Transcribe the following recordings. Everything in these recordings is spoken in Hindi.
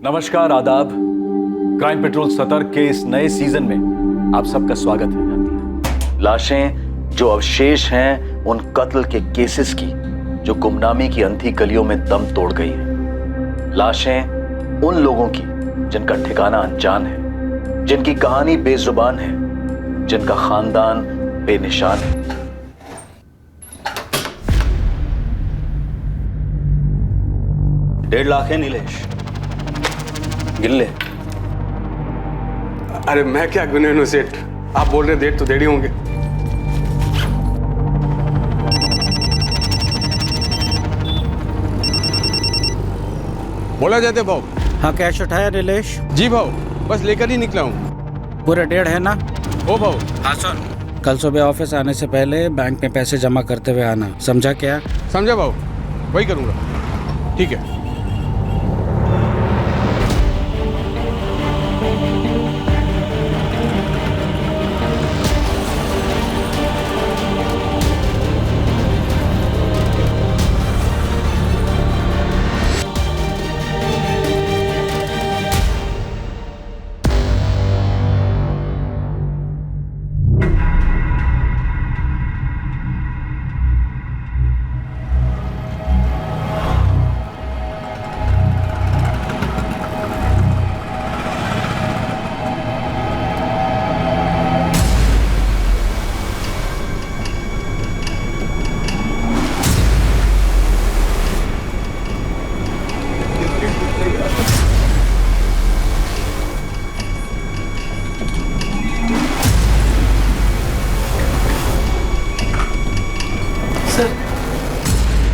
नमस्कार, आदाब। क्राइम पेट्रोल सतर्क के इस नए सीजन में आप सबका स्वागत है। लाशें जो अवशेष हैं उन कत्ल के केसेस की जो गुमनामी की अंधी गलियों में दम तोड़ गई है। लाशें उन लोगों की जिनका ठिकाना अनजान है, जिनकी कहानी बेजुबान है, जिनका खानदान बेनिशान है। $1.5 लाख है नीलेश, गिन ले। अरे मैं क्या गिने सेठ, आप बोल रहे 1.5 तो 1.5 होंगे। बोला जाते भाव। हाँ, कैश उठाया नीलेश? जी भाव, बस लेकर ही निकला हूँ। पूरे 1.5 है ना? ओ भाव। हाँ सुन, कल सुबह ऑफिस आने से पहले बैंक में पैसे जमा करते हुए आना, समझा क्या? समझा भाव, वही करूँगा। ठीक है।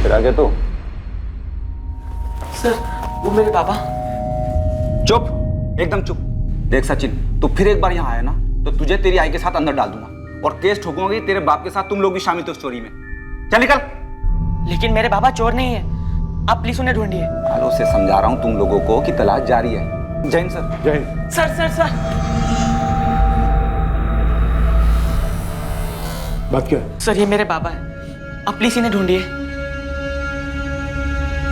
फिर आगे तो सर, वो मेरे पापा। चुप, एकदम चुप। देख सचिन, तू फिर एक बार यहाँ आया ना तो तुझे तेरी आई के साथ अंदर डाल दूंगा और केस ठोकूंगी तेरे बाप के साथ। तुम लोग भी शामिल थे उस चोरी में। चल निकल। लेकिन मेरे पापा चोर नहीं है, आप प्लीज उन्हें ढूंढिए। आलो से समझा रहा हूँ तुम लोगों को कि तलाश जारी है। जय हिंद सर। जय हिंद। सर सर सर बात क्या है? सर, ये मेरे पापा है, आप प्लीज इन्हें ढूंढिए।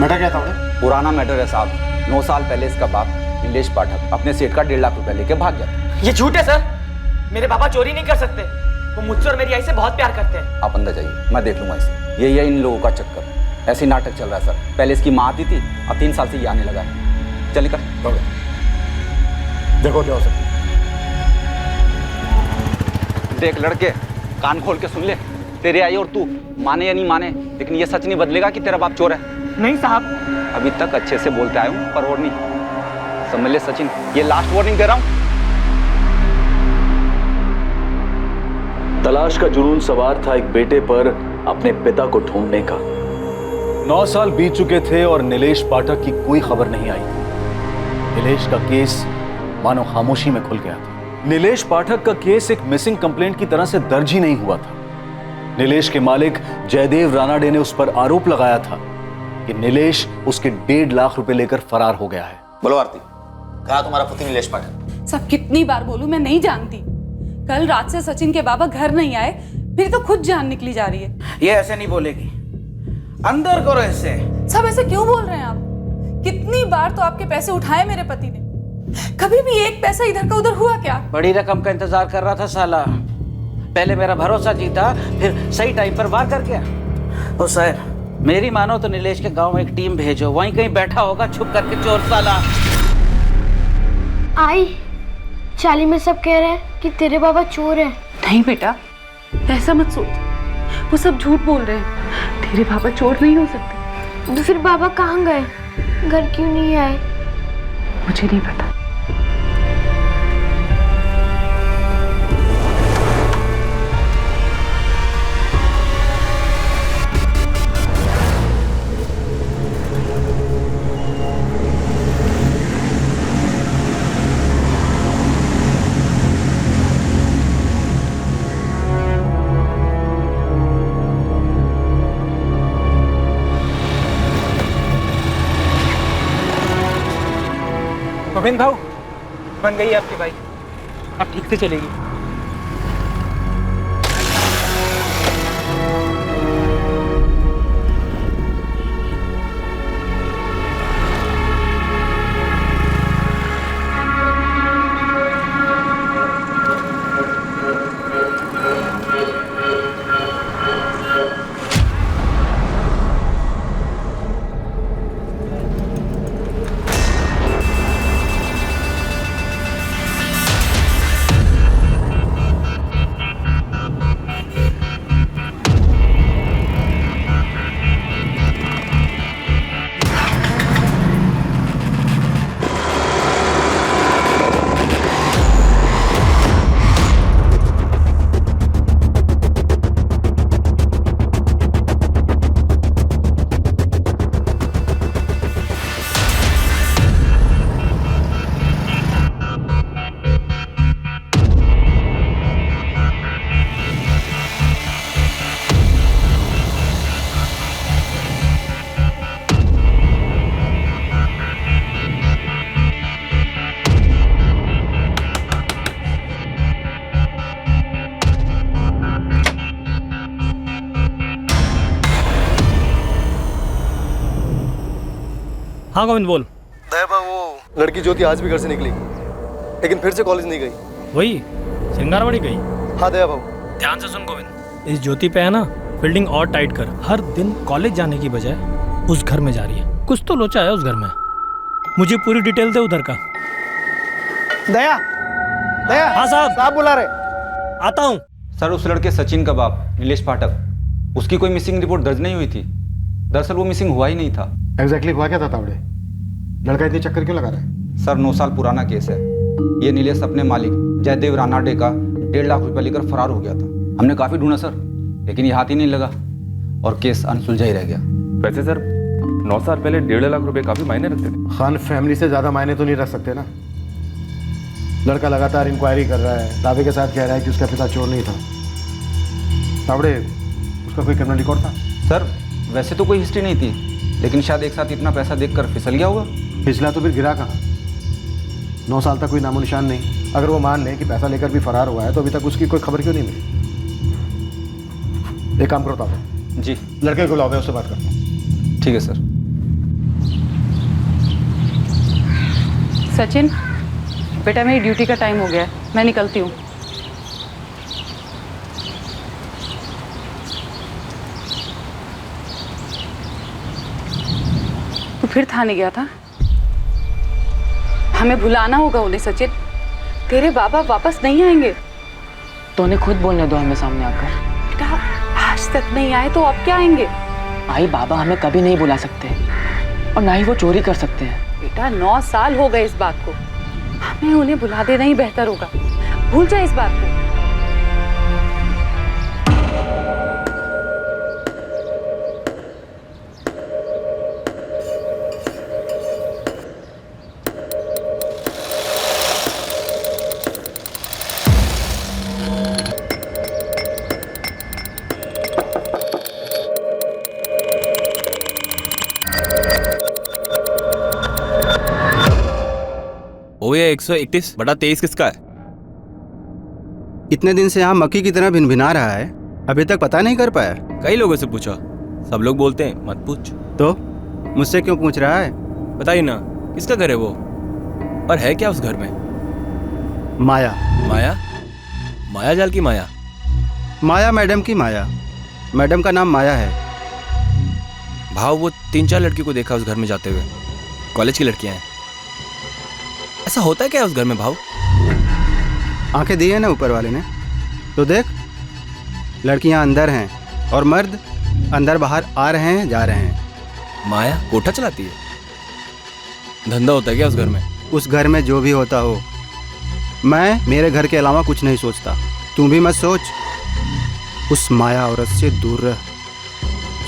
मैटर क्या था? पुराना मैटर है साहब। 9 साल पहले इसका बाप नीलेश पाठक अपने सेठ का 1.5 लाख रुपए लेके भाग गया। ये झूठ है सर, मेरे पापा चोरी नहीं कर सकते। वो मुझसे और मेरी आई से बहुत प्यार करते हैं। आप अंदर जाइए, मैं देख लूंगा इसे। यही है इन लोगों का चक्कर। ऐसे ही नाटक चल रहा है सर। पहले इसकी माँ आती थी, अब 3 साल से ये आने लगा है। चल निकल। देखो क्या हो सकता है। देख लड़के, कान खोल के सुन ले। तेरे आई और तू माने या नहीं माने, लेकिन ये सच नहीं बदलेगा कि तेरा बाप चोर है। नहीं साहब। अभी तक अच्छे से बोलते आया हूँ, पर और नहीं। समझ ले सचिन, ये लास्ट वार्निंग दे रहा हूँ। तलाश का जुनून सवार था एक बेटे पर अपने पिता को ढूंढने का। 9 साल बीत चुके थे और नीलेश पाठक की कोई खबर नहीं आई थी। नीलेश का केस मानो खामोशी में खुल गया था। नीलेश पाठक का केस एक मिसिंग कंप्लेंट की तरह से दर्ज ही नहीं हुआ था। नीलेश के मालिक जयदेव रानाडे ने उस पर आरोप लगाया था कि नीलेश उसके 1.5 लाख रुपए लेकर फरार हो गया है। बोलो आरती, कहा तुम्हारा पुत्र नीलेश पाठक? सब कितनी बार बोलूं, मैं नहीं जानती। कल रात से सचिन के बाबा घर नहीं आए, फिर तो खुद जान निकली जा रही है। ये ऐसे नहीं बोलेगी, अंदर करो ऐसे। सब ऐसे क्यों बोल रहे हैं आप? कितनी बार तो आपके पैसे उठाए मेरे पति ने, कभी भी एक पैसा इधर का उधर हुआ क्या? बड़ी रकम का इंतजार कर रहा था साला। पहले मेरा भरोसा जीता, फिर सही टाइम पर वार कर गया। ओ सर, मेरी मानो तो नीलेश के गांव में एक टीम भेजो, वहीं कहीं बैठा होगा छुप करके चोर साला। आई, चाली में सब कह रहे हैं कि तेरे बाबा चोर है। नहीं बेटा, ऐसा मत सोच, वो सब झूठ बोल रहे हैं। तेरे पापा चोर नहीं हो सकते। तो फिर बाबा कहाँ गए? घर क्यों नहीं आए? मुझे नहीं पता। गोविंद भाऊ, बन गई है आपकी बाइक, अब ठीक से चलेगी। हाँ गोविंद बोल। दया वो लड़की ज्योति आज भी घर से निकली, लेकिन फिर से कॉलेज नहीं गई। वही सिंगारवाड़ी गई। हाँ दया बाबू। ध्यान से सुन गोविंद, इस ज्योति पे है ना फील्डिंग और टाइट कर। हर दिन कॉलेज जाने की बजाय उस घर में जा रही है, कुछ तो लोचा है उस घर में। मुझे पूरी डिटेल दे उधर का। दया दया। हाँ साहब बुला रहे। आता हूँ। सर उस लड़के सचिन का बाप नीलेश पाठक, उसकी कोई मिसिंग रिपोर्ट दर्ज नहीं हुई थी। दरअसल वो मिसिंग हुआ ही नहीं था। एग्जैक्टली हुआ क्या था तावड़े? लड़का इतनी चक्कर क्यों लगा रहा है? सर 9 साल पुराना केस है। ये नीलेश अपने मालिक जयदेव रानाडे का 1.5 लाख रुपया लेकर फरार हो गया था। हमने काफी ढूंढा सर, लेकिन ये हाथ ही नहीं लगा और केस अनसुलझा ही रह गया। वैसे सर 9 साल पहले 1.5 लाख रुपए काफी मायने रखते थे। खान फैमिली से ज्यादा मायने तो नहीं रख सकते ना। लड़का लगातार इंक्वायरी कर रहा है, दावे के साथ कह रहा है कि उसका पिता चोर नहीं था। तावड़े उसका कोई क्रिमिनल रिकॉर्ड था? सर वैसे तो कोई हिस्ट्री नहीं थी, लेकिन शायद एक साथ इतना पैसा देखकर फिसल गया होगा। पिछला तो फिर गिरा कहाँ? 9 साल तक कोई नामो निशान नहीं। अगर वो मान ले कि पैसा लेकर भी फरार हुआ है तो अभी तक उसकी कोई खबर क्यों नहीं मिली? एक काम करो तावड़े। जी। लड़के को लाओ, मैं उससे बात करता हूँ। ठीक है सर। सचिन बेटा, मेरी ड्यूटी का टाइम हो गया है, मैं निकलती हूँ। तू फिर थाने गया था? हमें भुलाना होगा उन्हें सचिन। तेरे बाबा वापस नहीं आएंगे। तो उन्हें खुद बोलने दो हमें सामने आकर। बेटा आज तक नहीं आए तो अब क्या आएंगे? आई बाबा हमें कभी नहीं बुला सकते और ना ही वो चोरी कर सकते हैं। बेटा 9 साल हो गए इस बात को, हमें उन्हें बुला देना ही बेहतर होगा। भूल जा इस बात को। ये 131/23 किसका है? इतने दिन से यहाँ मक्खी की तरह भिनभिना रहा है, अभी तक पता नहीं कर पाया। कई लोगों से पूछा, सब लोग बोलते हैं मत पूछ। तो मुझसे क्यों पूछ रहा है? बताइए ना, किसका घर है वो और है क्या उस घर में? माया। माया? माया जाल की माया? माया मैडम की माया। मैडम का नाम माया है। भाव वो 3-4 लड़कियों को देखा उस घर में जाते हुए, कॉलेज की लड़कियां हैं। ऐसा होता है क्या उस घर में भाव? आंखें दी है ना ऊपर वाले ने, तो देख लड़कियां अंदर हैं और मर्द अंदर बाहर आ रहे हैं जा रहे हैं। माया कोठा चलाती है? धंधा होता है क्या उस घर में? उस घर में जो भी होता हो, मैं मेरे घर के अलावा कुछ नहीं सोचता। तू भी मत सोच। उस माया औरत से दूर रह,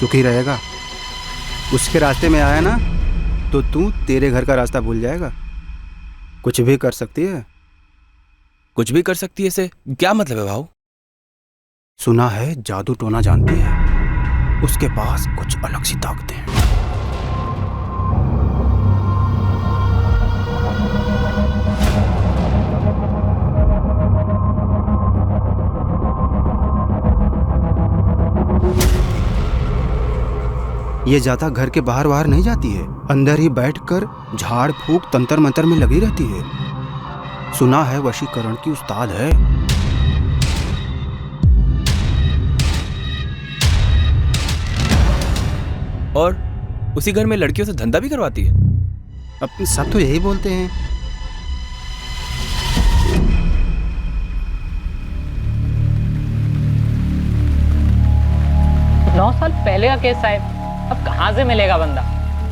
सुखी रहेगा। उसके रास्ते में आया ना तो तू तेरे घर का रास्ता भूल जाएगा। कुछ भी कर सकती है। कुछ भी कर सकती है से क्या मतलब है भाव? सुना है जादू टोना जानती है, उसके पास कुछ अलग सी ताकतें हैं। ये ज्यादा घर के बाहर बाहर नहीं जाती है, अंदर ही बैठकर झाड़ फूक तंत्र मंत्र में लगी रहती है। सुना है वशीकरण की उस्ताद है। और उसी घर में लड़कियों से धंधा भी करवाती है? अब सब तो यही बोलते हैं। नौ साल पहले का केस साहब, अब कहाँ से मिलेगा बंदा?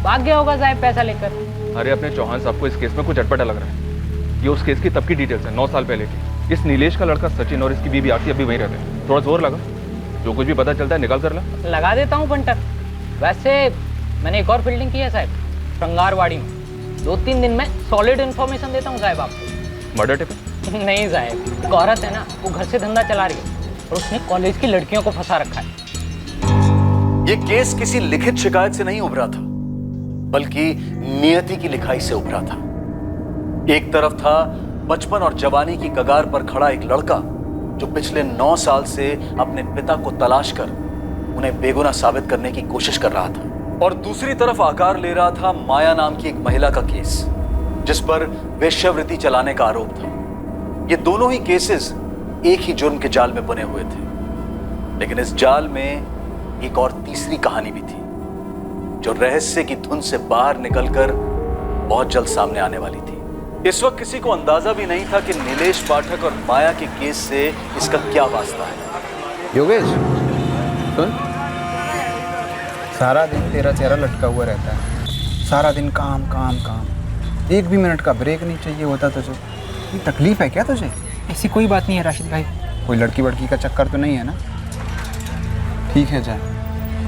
भाग गया होगा साहब पैसा लेकर। अरे अपने चौहान साहब को इस केस में कुछ अटपटा लग रहा है। ये उस केस की तब की डिटेल्स है, 9 साल पहले की। इस नीलेश का लड़का सचिन और इसकी बीवी आरती अभी वहीं रहते हैं। थोड़ा जोर लगा, जो कुछ भी पता चलता है निकाल कर ला। लगा देता हूँ पंटर। वैसे मैंने एक और फील्डिंग की है साहब, श्रृंगारवाड़ी में। 2-3 दिन में सॉलिड इन्फॉर्मेशन देता हूँ साहब आपको। Murder tip? नहीं साहब, एक औरत है ना, वो घर से धंधा चला रही है और उसने कॉलेज की लड़कियों को फंसा रखा है। ये केस किसी लिखित शिकायत से नहीं उभरा था, बल्कि नियति की लिखाई से उभरा था। एक तरफ था बचपन और जवानी की कगार पर खड़ा एक लड़का जो पिछले 9 साल से अपने पिता को तलाश कर उन्हें बेगुनाह साबित करने की कोशिश कर रहा था, और दूसरी तरफ आकार ले रहा था माया नाम की एक महिला का केस, जिस पर वेश्यावृत्ति चलाने का आरोप था। ये दोनों ही केसेस एक ही जुर्म के जाल में बुने हुए थे, लेकिन इस जाल में एक और तीसरी कहानी भी थी, जो रहस्य की धुन से बाहर निकलकर बहुत जल्द सामने आने वाली थी। इस वक्त किसी को अंदाजा भी नहीं था कि नीलेश पाठक और माया के केस से इसका क्या वास्ता है। योगेश सुन, सारा दिन तेरा चेहरा लटका हुआ रहता है, सारा दिन काम काम काम, एक भी मिनट का ब्रेक नहीं चाहिए होता तुझे। ये तकलीफ है क्या तुझे? ऐसी कोई बात नहीं है राशिद भाई। कोई लड़की वड़की का चक्कर तो नहीं है ना? ठीक है जा,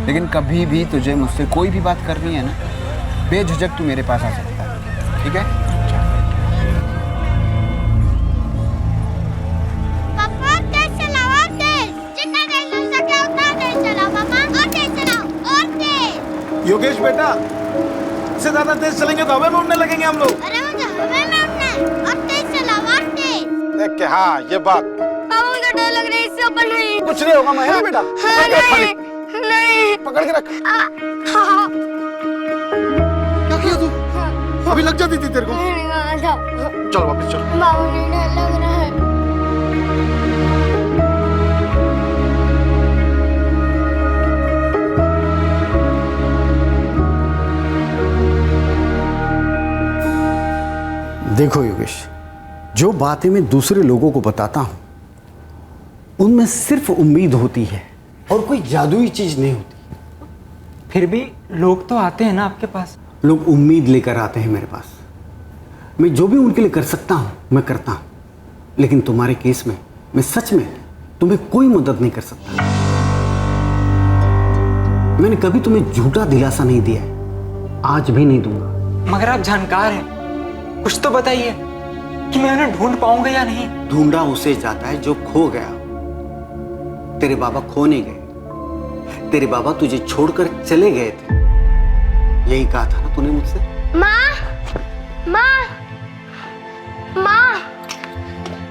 लेकिन कभी भी तुझे मुझसे कोई भी बात करनी है ना, बेझिझक तू मेरे पास आ सकता है, ठीक है? पापा तेज चलाओ, तेज, जितना तेज हो सके उतना तेज चलाओ पापा, और तेज चलाओ, और तेज। योगेश बेटा, इससे ज्यादा तेज चलेंगे तो हवा में उड़ने लगेंगे हम लोग। अरे मुझे हवा में उड़ना है, और तेज चलाओ, और तेज। देख के हाँ ये बात। पापा मुझे डर लग रहा है, इससे ऊपर नहीं। कुछ नहीं होगा मैं बेटा। हाँ, नहीं, नहीं। पकड़ के रख। हाँ। क्या किया तू? अभी लग जाती थी तेरे को। चल वापस चल। बाबू ने डर लग रहा है। देखो योगेश, जो बातें मैं दूसरे लोगों को बताता हूं उनमें सिर्फ उम्मीद होती है और कोई जादुई चीज नहीं होती। फिर भी लोग तो आते हैं ना आपके पास। लोग उम्मीद लेकर आते हैं मेरे पास। मैं जो भी उनके लिए कर सकता हूं मैं करता हूं, लेकिन तुम्हारे केस में मैं सच में तुम्हें कोई मदद नहीं कर सकता। मैंने कभी तुम्हें झूठा दिलासा नहीं दिया है, आज भी नहीं दूंगा। मगर आप जानकार हैं, कुछ तो बताइए कि मैं उन्हें ढूंढ पाऊंगा या नहीं। ढूंढा उसे जाता है जो खो गया। तेरे बाबा खो नहीं गए, तेरे बाबा तुझे छोड़कर चले गए थे। यही कहा था ना तूने मुझसे? माँ, माँ, माँ,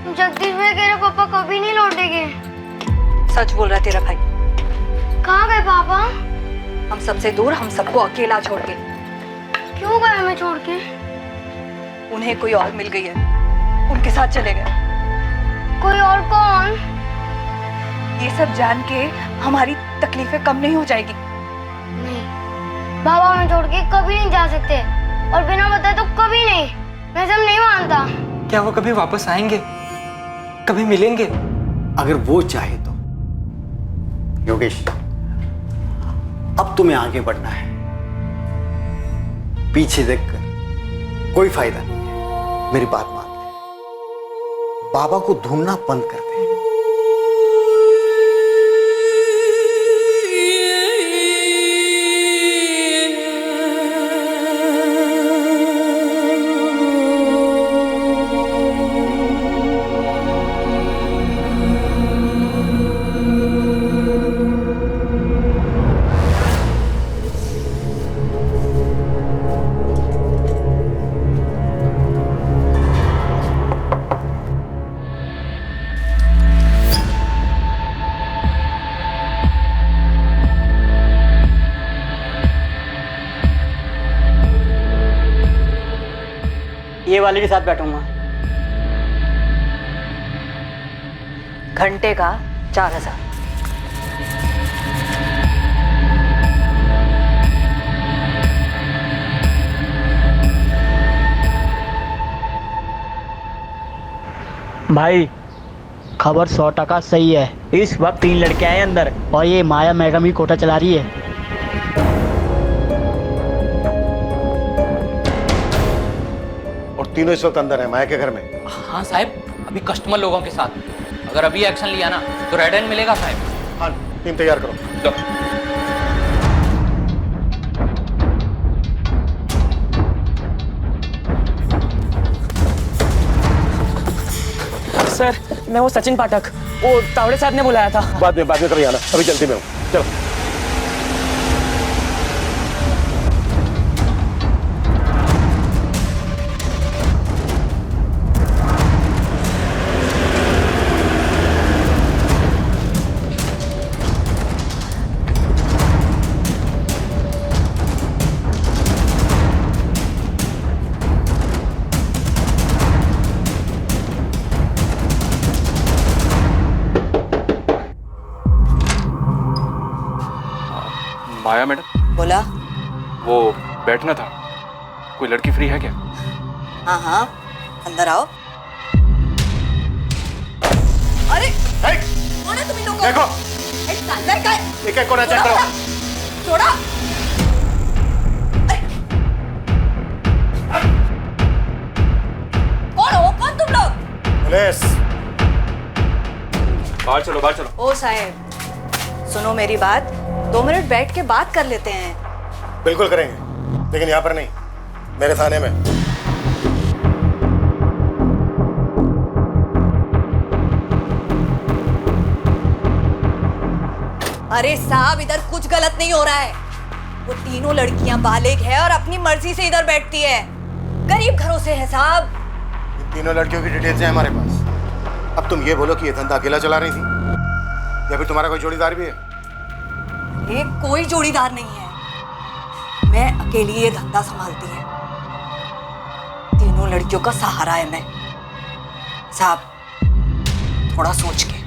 जगदीश भाई कह रहे पापा कभी नहीं लौटेंगे। सच बोल रहा है तेरा भाई। कहाँ गए पापा? हम सबसे दूर, हम सबको अकेला छोड़ के। क्यों गए हमें छोड़ के? उन्हें कोई और मिल गई है, उनके साथ चले गए। कोई और कौन? ये सब जान के हमारी तकलीफें कम नहीं हो जाएगी। नहीं, बाबा हमें छोड़ के कभी नहीं जा सकते, और बिना बताए तो कभी नहीं। मैं सब नहीं मानता। क्या वो कभी वापस आएंगे, कभी मिलेंगे? अगर वो चाहे तो। योगेश, अब तुम्हें आगे बढ़ना है, पीछे देखकर कोई फायदा नहीं है। मेरी बात मान ले, बाबा को ढूंढना बंद कर दे। ये वाले के साथ बैठूंगा। घंटे का 4000। भाई खबर 100% सही है। इस वक्त 3 लड़के आए अंदर, और ये माया मैडम ही कोटा चला रही है। तीनों इस वक्त अंदर है माया के घर में। हाँ साहब, अभी कस्टमर लोगों के साथ। अगर अभी एक्शन लिया ना तो रेड हैंड मिलेगा साहब। हाँ, टीम तैयार करो। सर, मैं वो सचिन पाठक, वो तावड़े साहब ने बुलाया था। बाद में कभी आना, अभी जल्दी में हूँ। चलो। माया मैडम, बोला। वो बैठना था, कोई लड़की फ्री है क्या? हाँ हाँ, अंदर आओ। अरे कौन है तुम इन लोगों को? देखो अंदर का एक एक कोना चेक करो। छोड़ो। कौन हो? कौन तुम लोग? पुलिस। बाहर चलो, बाहर चलो। ओ साहब, सुनो मेरी बात, 2 मिनट बैठ के बात कर लेते हैं। बिल्कुल करेंगे, लेकिन यहाँ पर नहीं, मेरे थाने में। अरे साहब, इधर कुछ गलत नहीं हो रहा है। वो तीनों लड़कियां बालिग है और अपनी मर्जी से इधर बैठती है। गरीब घरों से है साहब। इन तीनों लड़कियों की डिटेल्स हैं हमारे पास। अब तुम ये बोलो कि ये धंधा अकेला चला रही थी या फिर तुम्हारा कोई जोड़ीदार भी है? ये कोई जोड़ीदार नहीं है, मैं अकेली ये धंधा संभालती है। तीनों लड़कियों का सहारा है मैं। साहब, थोड़ा सोच के।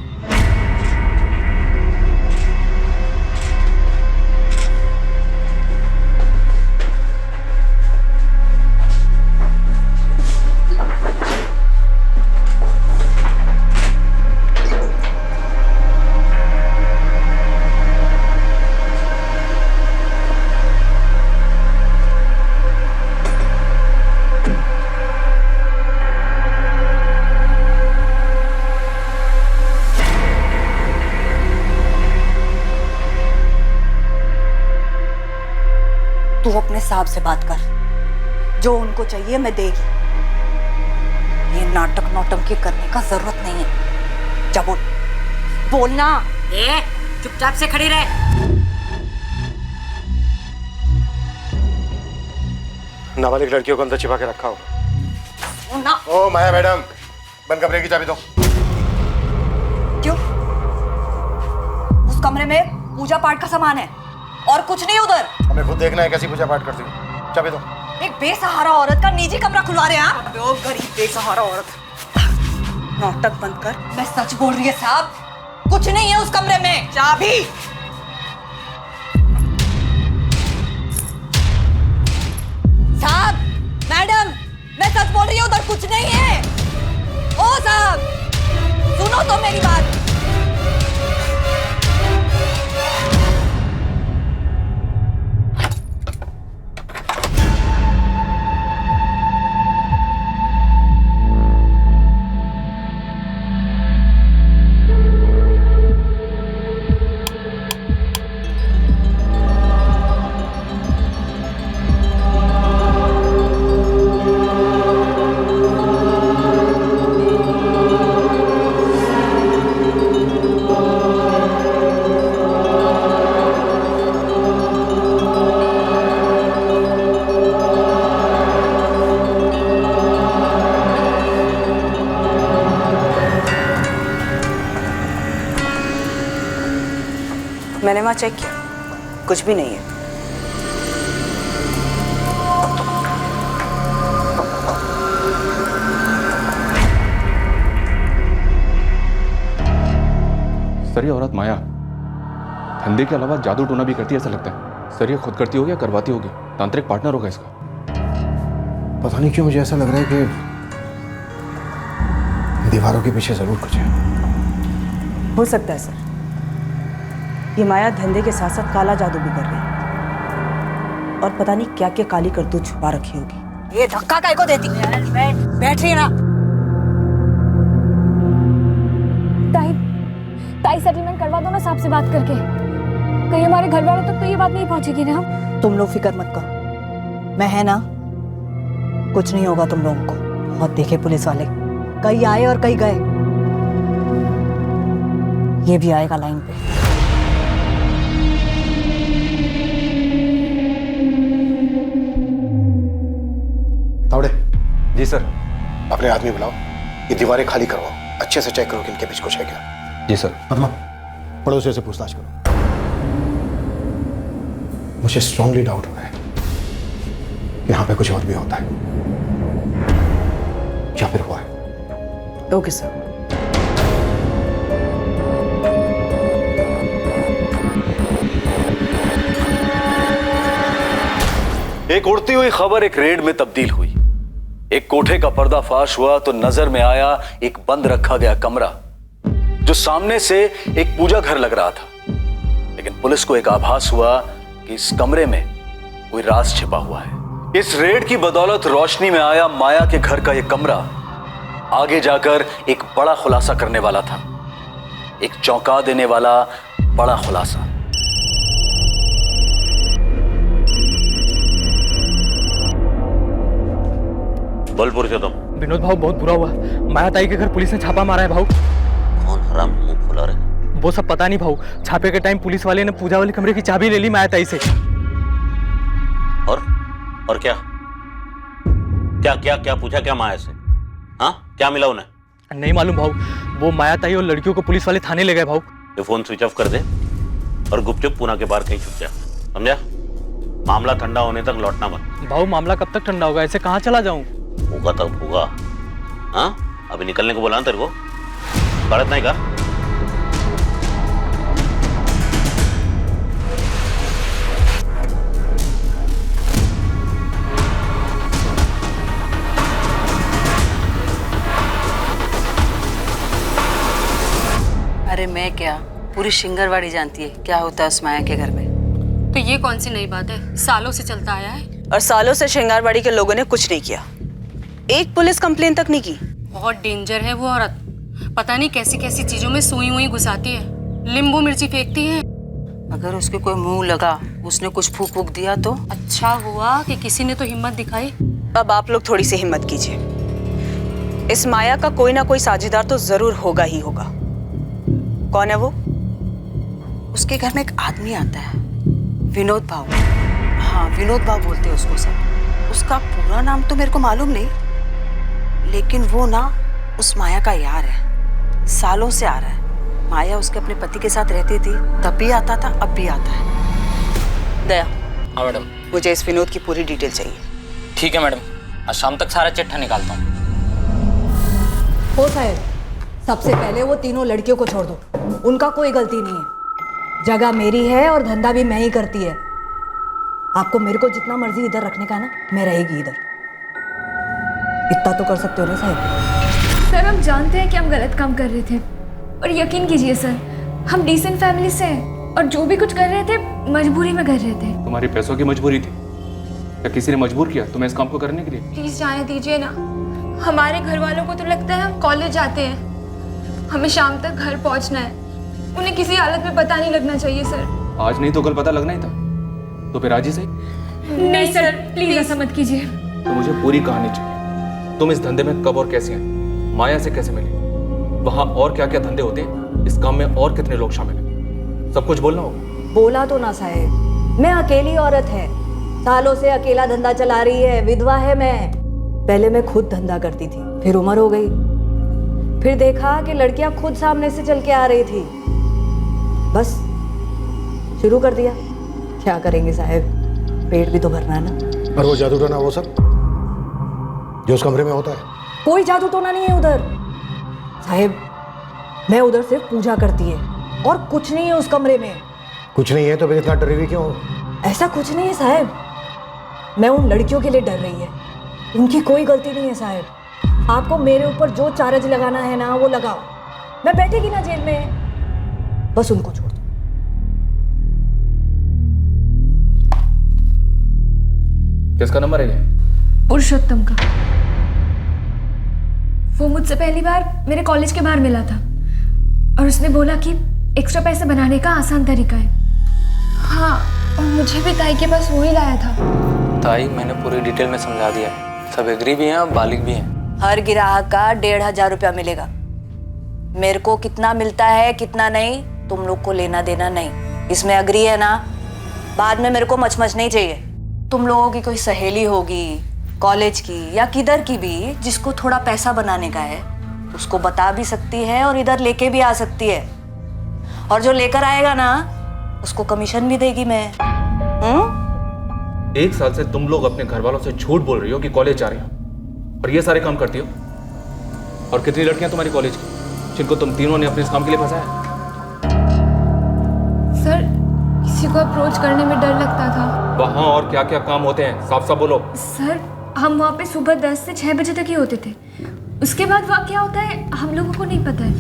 तू अपने साहब से बात कर, जो उनको चाहिए मैं देगी। ये नाटक नौटंकी करने का जरूरत नहीं है। जा बोल, बोलना। चुपचाप से खड़ी रहे। नाबालिग लड़कियों को अंदर छिपा के रखा होगा। ना। ओ माया मैडम, बंद कमरे की चाबी दो। क्यों? उस कमरे में पूजा पाठ का सामान है और कुछ नहीं उधर। हमें खुद देखना है कैसी पूजा पाठ करती हो। चाबी दो। एक बेसहारा औरत का निजी कमरा खुलवा रहे हैं आप? गरीब बेसहारा औरत। नाटक बंद कर। मैं सच बोल रही है साहब, कुछ नहीं है उस कमरे में। चाबी। साहब, मैडम, मैं सच बोल रही हूँ, उधर कुछ नहीं है। ओ साहब, सुनो तो मेरी बात। मैंने वहां चेक किया, कुछ भी नहीं है। सर, ये औरत माया धंधे के अलावा जादू टोना भी करती है ऐसा लगता है। सर, ये खुद करती होगी या करवाती होगी? तांत्रिक पार्टनर होगा इसका। पता नहीं क्यों मुझे ऐसा लग रहा है कि दीवारों के पीछे जरूर कुछ है। हो सकता है सर, ये माया धंधे के साथ साथ काला जादू भी कर रही है और पता नहीं क्या क्या काली करतूत छुपा रखी होगी। ये धक्का काय को देती? बैठ रही है ना। ताई सेटलमेंट करवा दो ना साहब से बात करके। कहीं हमारे घर वालों तक तो ये बात नहीं पहुंचेगी ना। तुम लोग फिक्र मत करो, मैं है ना, कुछ नहीं होगा तुम लोगों को। बहुत देखे पुलिस वाले, कई आए और कई गए। ये भी आएगा लाइन पे। तावड़े। जी सर। अपने आदमी बुलाओ, ये दीवारें खाली करवाओ, अच्छे से चेक करो कि इनके बीच कुछ है क्या। जी सर। पद्मा, पड़ोसियों से पूछताछ करो। मुझे स्ट्रांगली डाउट हो रहा है यहाँ पे कुछ और भी होता है या फिर हुआ है। Okay sir. एक उड़ती हुई खबर एक रेड में तब्दील हुई। एक कोठे का पर्दाफाश हुआ तो नजर में आया एक बंद रखा गया कमरा जो सामने से एक पूजा घर लग रहा था। लेकिन पुलिस को एक आभास हुआ कि इस कमरे में कोई राज छिपा हुआ है। इस रेड की बदौलत रोशनी में आया माया के घर का यह कमरा आगे जाकर एक बड़ा खुलासा करने वाला था, एक चौंका देने वाला बड़ा खुलासा। बोल पुरुषोत्तम। विनोद भाऊ बहुत बुरा हुआ। माया ताई के घर पुलिस ने छापा मारा है भाऊ। कौन हराम मुंह खोला रहे? वो सब पता नहीं भाऊ। छापे के टाइम पुलिस वाले ने पूजा वाले कमरे की चाबी ले ली माया ताई से। और क्या क्या क्या क्या पूछा क्या माया से? हाँ, क्या मिला उन्हें? नहीं मालूम भाऊ। वो माया ताई और लड़कियों को पुलिस वाले थाने ले गए भाऊ। ये फोन स्विच ऑफ कर दे और गुपचुप पूना के बाहर कहीं छुप जा, समझा? मामला ठंडा होने तक लौटना मत। भाऊ मामला कब तक ठंडा होगा? ऐसे कहाँ चला जाऊं? होगा तब होगा। हाँ, अभी निकलने को बोला ना तेरे को, भारत नहीं का? अरे मैं क्या, पूरी शिंगरवाड़ी जानती है क्या होता है उस माया के घर में। तो ये कौन सी नई बात है? सालों से चलता आया है। और सालों से श्रृंगारवाड़ी के लोगों ने कुछ नहीं किया, एक पुलिस कंप्लेन तक नहीं की। बहुत डेंजर है वो औरत। पता नहीं कैसी कैसी चीजों में सुई हुई घुसाती है, नींबू मिर्ची फेंकती है। अगर उसके कोई मुंह लगा, उसने कुछ फूक फूक दिया तो? अच्छा हुआ कि किसी ने तो हिम्मत दिखाई। अब आप लोग थोड़ी सी हिम्मत कीजिए। इस माया का कोई ना कोई साझेदार तो जरूर होगा ही होगा। कौन है वो? उसके घर में एक आदमी आता है, विनोद भाऊ। हाँ, विनोद भाऊ बोलते हैं उसको सब। उसका पूरा नाम तो मेरे को मालूम नहीं, लेकिन वो ना उस माया का यार है, सालों से आ रहा है। माया उसके अपने पति के साथ रहती थी, तब भी आता था, अब भी आता है। दया। हाँ मैडम। मुझे इस विनोद की पूरी डिटेल चाहिए। ठीक है मैडम, आज शाम तक सारा चिट्ठा निकालता हूँ। हो साहब, सबसे पहले वो तीनों लड़कियों को छोड़ दो, उनका कोई गलती नहीं है। जगह मेरी है और धंधा भी मैं ही करती है। आपको मेरे को जितना मर्जी इधर रखने का ना, मैं रहेगी इधर। इतना तो कर सकते हो ना साहब? सर हम जानते हैं कि हम गलत काम कर रहे थे, और यकीन कीजिए सर, हम डिसेंट फैमिली से हैं और जो भी कुछ कर रहे थे मजबूरी में कर रहे थे। तुम्हारी पैसों की मजबूरी थी या किसी ने मजबूर किया तुम्हें इस काम को करने के लिए? प्लीज जाने दीजिए ना। हमारे घर वालों को तो लगता है हम कॉलेज जाते हैं, हमें शाम तक घर पहुंचना है। उन्हें किसी हालत में पता नहीं लगना चाहिए सर। आज नहीं तो कल पता लगना ही था, तो फिर आज ही सही। नहीं सर, प्लीज ऐसा मत कीजिए। तो मुझे पूरी कहानी चाहिए। तुम इस धंधे में कब और कैसे आई, माया से कैसे मिली, वहाँ और क्या क्या धंधे होते हैं, इस काम में और कितने लोग शामिल हैं, सब कुछ बोलना होगा। बोला तो ना साहब, मैं अकेली औरत है, सालों से अकेला धंधा चला रही है, विधवा है मैं। पहले मैं खुद धंधा करती थी, फिर उम्र हो गई, फिर देखा कि लड़कियां खुद सामने से चल के आ रही थी, बस शुरू कर दिया। क्या करेंगे साहब, पेट भी तो भरना है ना। और वो जादू टोना वो सब जो उस कमरे में होता है? कोई जादू टोना नहीं है उधर साहब, मैं उधर सिर्फ पूजा करती है और कुछ नहीं है उस कमरे में। कुछ नहीं है तो फिर इतना डरी हुई क्यों? ऐसा कुछ नहीं है साहब, मैं उन लड़कियों के लिए डर रही है, उनकी कोई गलती नहीं है साहब। आपको मेरे ऊपर जो चार्ज लगाना है ना वो लगाओ, मैं बैठेगी ना जेल में, बस उनको छोड़ दो। किसका नंबर है ये? पुरुषोत्तम का। वो मुझसे पहली बार मेरे कॉलेज के बाहर मिला था और उसने बोला कि एक्स्ट्रा पैसे बनाने का आसान तरीका है। हाँ, और मुझे भी ताई के पास वही लाया था। ताई मैंने पूरी डिटेल में समझा दिया है, सब एग्री भी हैं और बालिग भी हैं। हर ग्राहक का 1500 रुपया मिलेगा। मेरे को कितना मिलता है कितना नहीं, तुम लोग को लेना देना नहीं। इसमें एग्री है ना? बाद में मेरे को मचमच नहीं चाहिए। तुम लोगों की कोई सहेली होगी कॉलेज की या किधर की भी, जिसको थोड़ा पैसा बनाने का है, उसको बता भी सकती है और इधर लेके भी आ सकती है, और जो लेकर आएगा ना उसको कमीशन भी देगी मैं। 1 साल से तुम लोग अपने घर वालों से झूठ बोल रही हो कि कॉलेज जा रही हो और ये सारे काम करती हो। और कितनी लड़कियां तुम्हारी कॉलेज की जिनको तुम तीनों ने अपने इस काम के लिए फंसाया? सर किसी को अप्रोच करने में डर लगता था। वहाँ और क्या क्या काम होते हैं, साफ साफ बोलो। सर हम वहाँ पे सुबह 10 से 6 बजे तक ही होते थे। उसके बाद वहाँ क्या होता है हम लोगों को नहीं पता है।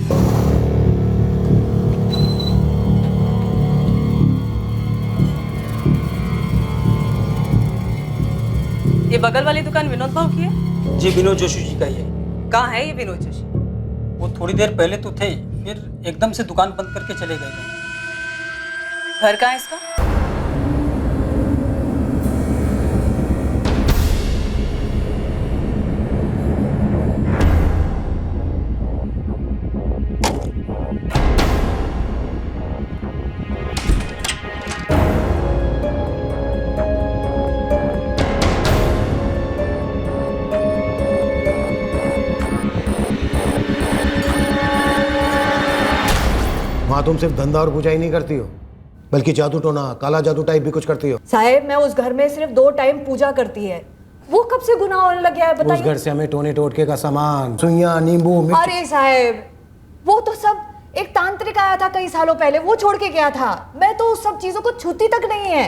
ये बगल वाली दुकान विनोद भाव की है? जी विनोद जोशी जी का ही है। कहाँ है ये विनोद जोशी? वो थोड़ी देर पहले तो थे, फिर एकदम से दुकान बंद करके चले गए थे। घर कहाँ है इसका? वहाँ तुम सिर्फ धंधा और पूजा ही नहीं करती हो, बल्कि जादू टोना, काला जादू टाइप भी कुछ करती हो। साहेब मैं उस घर में सिर्फ 2 टाइम पूजा करती है। वो कब से गुनाह होने लग गया है बताइए? उस घर से हमें टोने टोटके का सामान, सुइयां, नींबू, मिर्च। अरे साहेब वो तो सब एक तांत्रिक आया था कई सालों पहले, वो छोड़ के गया था। मैं तो उस सब चीजों को छूती तक नहीं है।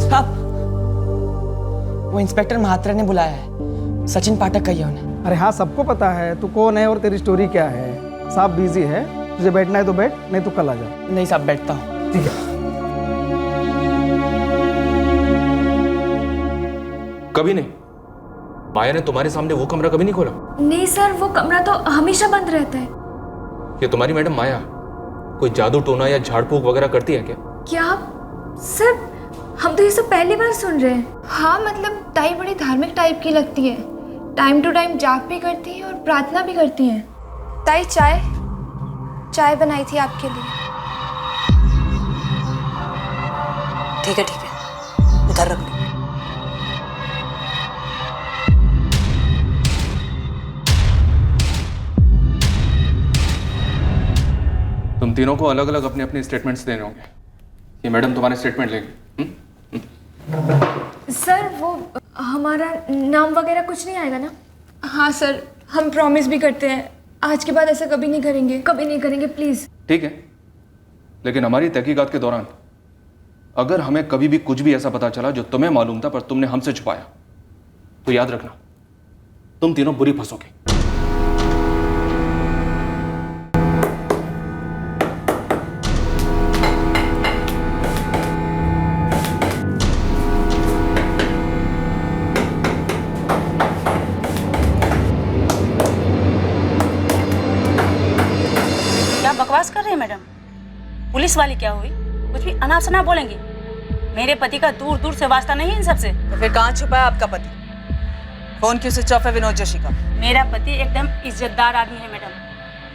साहब वो इंस्पेक्टर महात्रा ने बुलाया है, सचिन पाठक कहिए उन्हें। अरे हाँ सबको पता है तू कौन है और तेरी स्टोरी क्या है। साहब बिजी है, तुझे बैठना है तो बैठ, नहीं तो कल आ जा। नहीं साहब बैठता हूँ। ठीक है। कभी नहीं, माया ने तुम्हारे सामने वो कमरा कभी नहीं खोला? नहीं सर वो कमरा तो हमेशा बंद रहता है। ये तुम्हारी मैडम माया कोई जादू टोना या झाड़ फूक वगैरह करती है क्या? क्या सर हम तो ये सब पहली बार सुन रहे हैं। हाँ मतलब ताई बड़ी धार्मिक टाइप की लगती है, टाइम टू टाइम जाप भी करती है और प्रार्थना भी करती है। ताई चाय बनाई थी आपके लिए। ठीक है उधर रख लो। तुम तीनों को अलग अलग अपने अपने स्टेटमेंट्स देने होंगे। ये मैडम तुम्हारे स्टेटमेंट लेंगे। सर वो हमारा नाम वगैरह कुछ नहीं आएगा ना? हाँ सर हम प्रॉमिस भी करते हैं आज के बाद ऐसा कभी नहीं करेंगे प्लीज। ठीक है, लेकिन हमारी तहकीकात के दौरान अगर हमें कभी भी कुछ भी ऐसा पता चला जो तुम्हें मालूम था पर तुमने हमसे छुपाया, तो याद रखना तुम तीनों बुरी फंसोगे। बकवास कर रहे हैं मैडम? पुलिस वाली क्या हुई? कुछ भी अनाप शनाप बोलेंगे? मेरे पति का दूर दूर से वास्ता नहीं है इन सबसे। तो फिर कहाँ छुपा है आपका पति? फोन क्यों स्विच ऑफ है विनोद जोशी का? मेरा पति एकदम इज्जतदार आदमी है मैडम,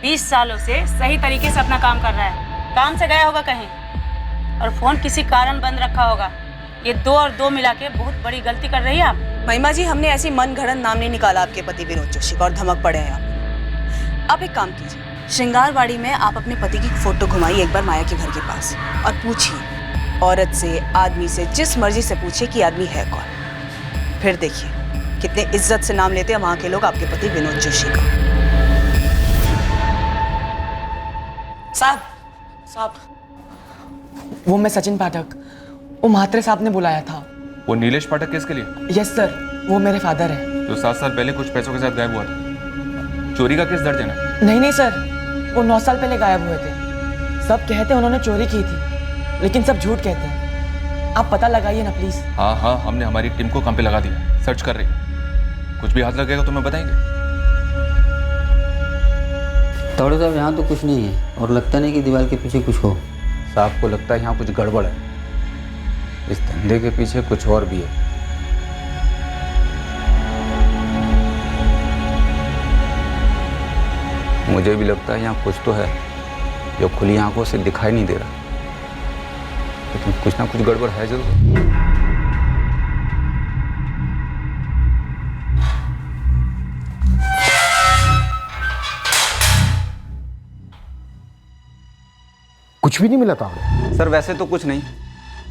20 सालों से सही तरीके से अपना काम कर रहा है। काम से गया होगा कहीं और फोन किसी कारण बंद रखा होगा। ये 2 और 2 मिला के बहुत बड़ी गलती कर रही है आप। महिमा जी हमने ऐसी मन घड़न नाम नहीं निकाला आपके पति विनोद जोशी का और धमक पड़े हैं आप एक काम कीजिए, श्रृंगारवाड़ी में आप अपने पति की फोटो घुमाइए एक बार माया के घर के पास और पूछिए औरत से, आदमी से, जिस मर्जी से पूछिए कि आदमी है कौन। फिर देखिए कितने इज्जत से नाम लेते हैं वहां के लोग आपके पति विनोद जोशी का। साहब वो मैं सचिन पाठक, वो महात्रे साहब ने बुलाया था। वो नीलेश पाठक केस के लिए? यस सर, वो मेरे फादर है जो 7 साल पहले कुछ पैसों के साथ गायब हुआ था। चोरी का केस दर्ज है ना? नहीं सर, वो 9 साल पहले गायब हुए थे। सब कहते हैं उन्होंने चोरी की थी, लेकिन सब झूठ कहते हैं। आप पता लगाइए ना प्लीज। हाँ हमने हमारी टीम को काम पे लगा दिया, सर्च कर रही है। कुछ भी हाथ लगेगा तो मैं बताएंगे। तावड़े साहब यहाँ तो कुछ नहीं है और लगता नहीं कि दीवार के पीछे कुछ हो। साहब को लगता है यहाँ कुछ गड़बड़ है, इस धंधे के पीछे कुछ और भी है। मुझे भी लगता है यहाँ कुछ तो है जो खुली आंखों से दिखाई नहीं दे रहा, लेकिन कुछ ना कुछ गड़बड़ है जरूर। कुछ भी नहीं मिला तावड़े? सर वैसे तो कुछ नहीं,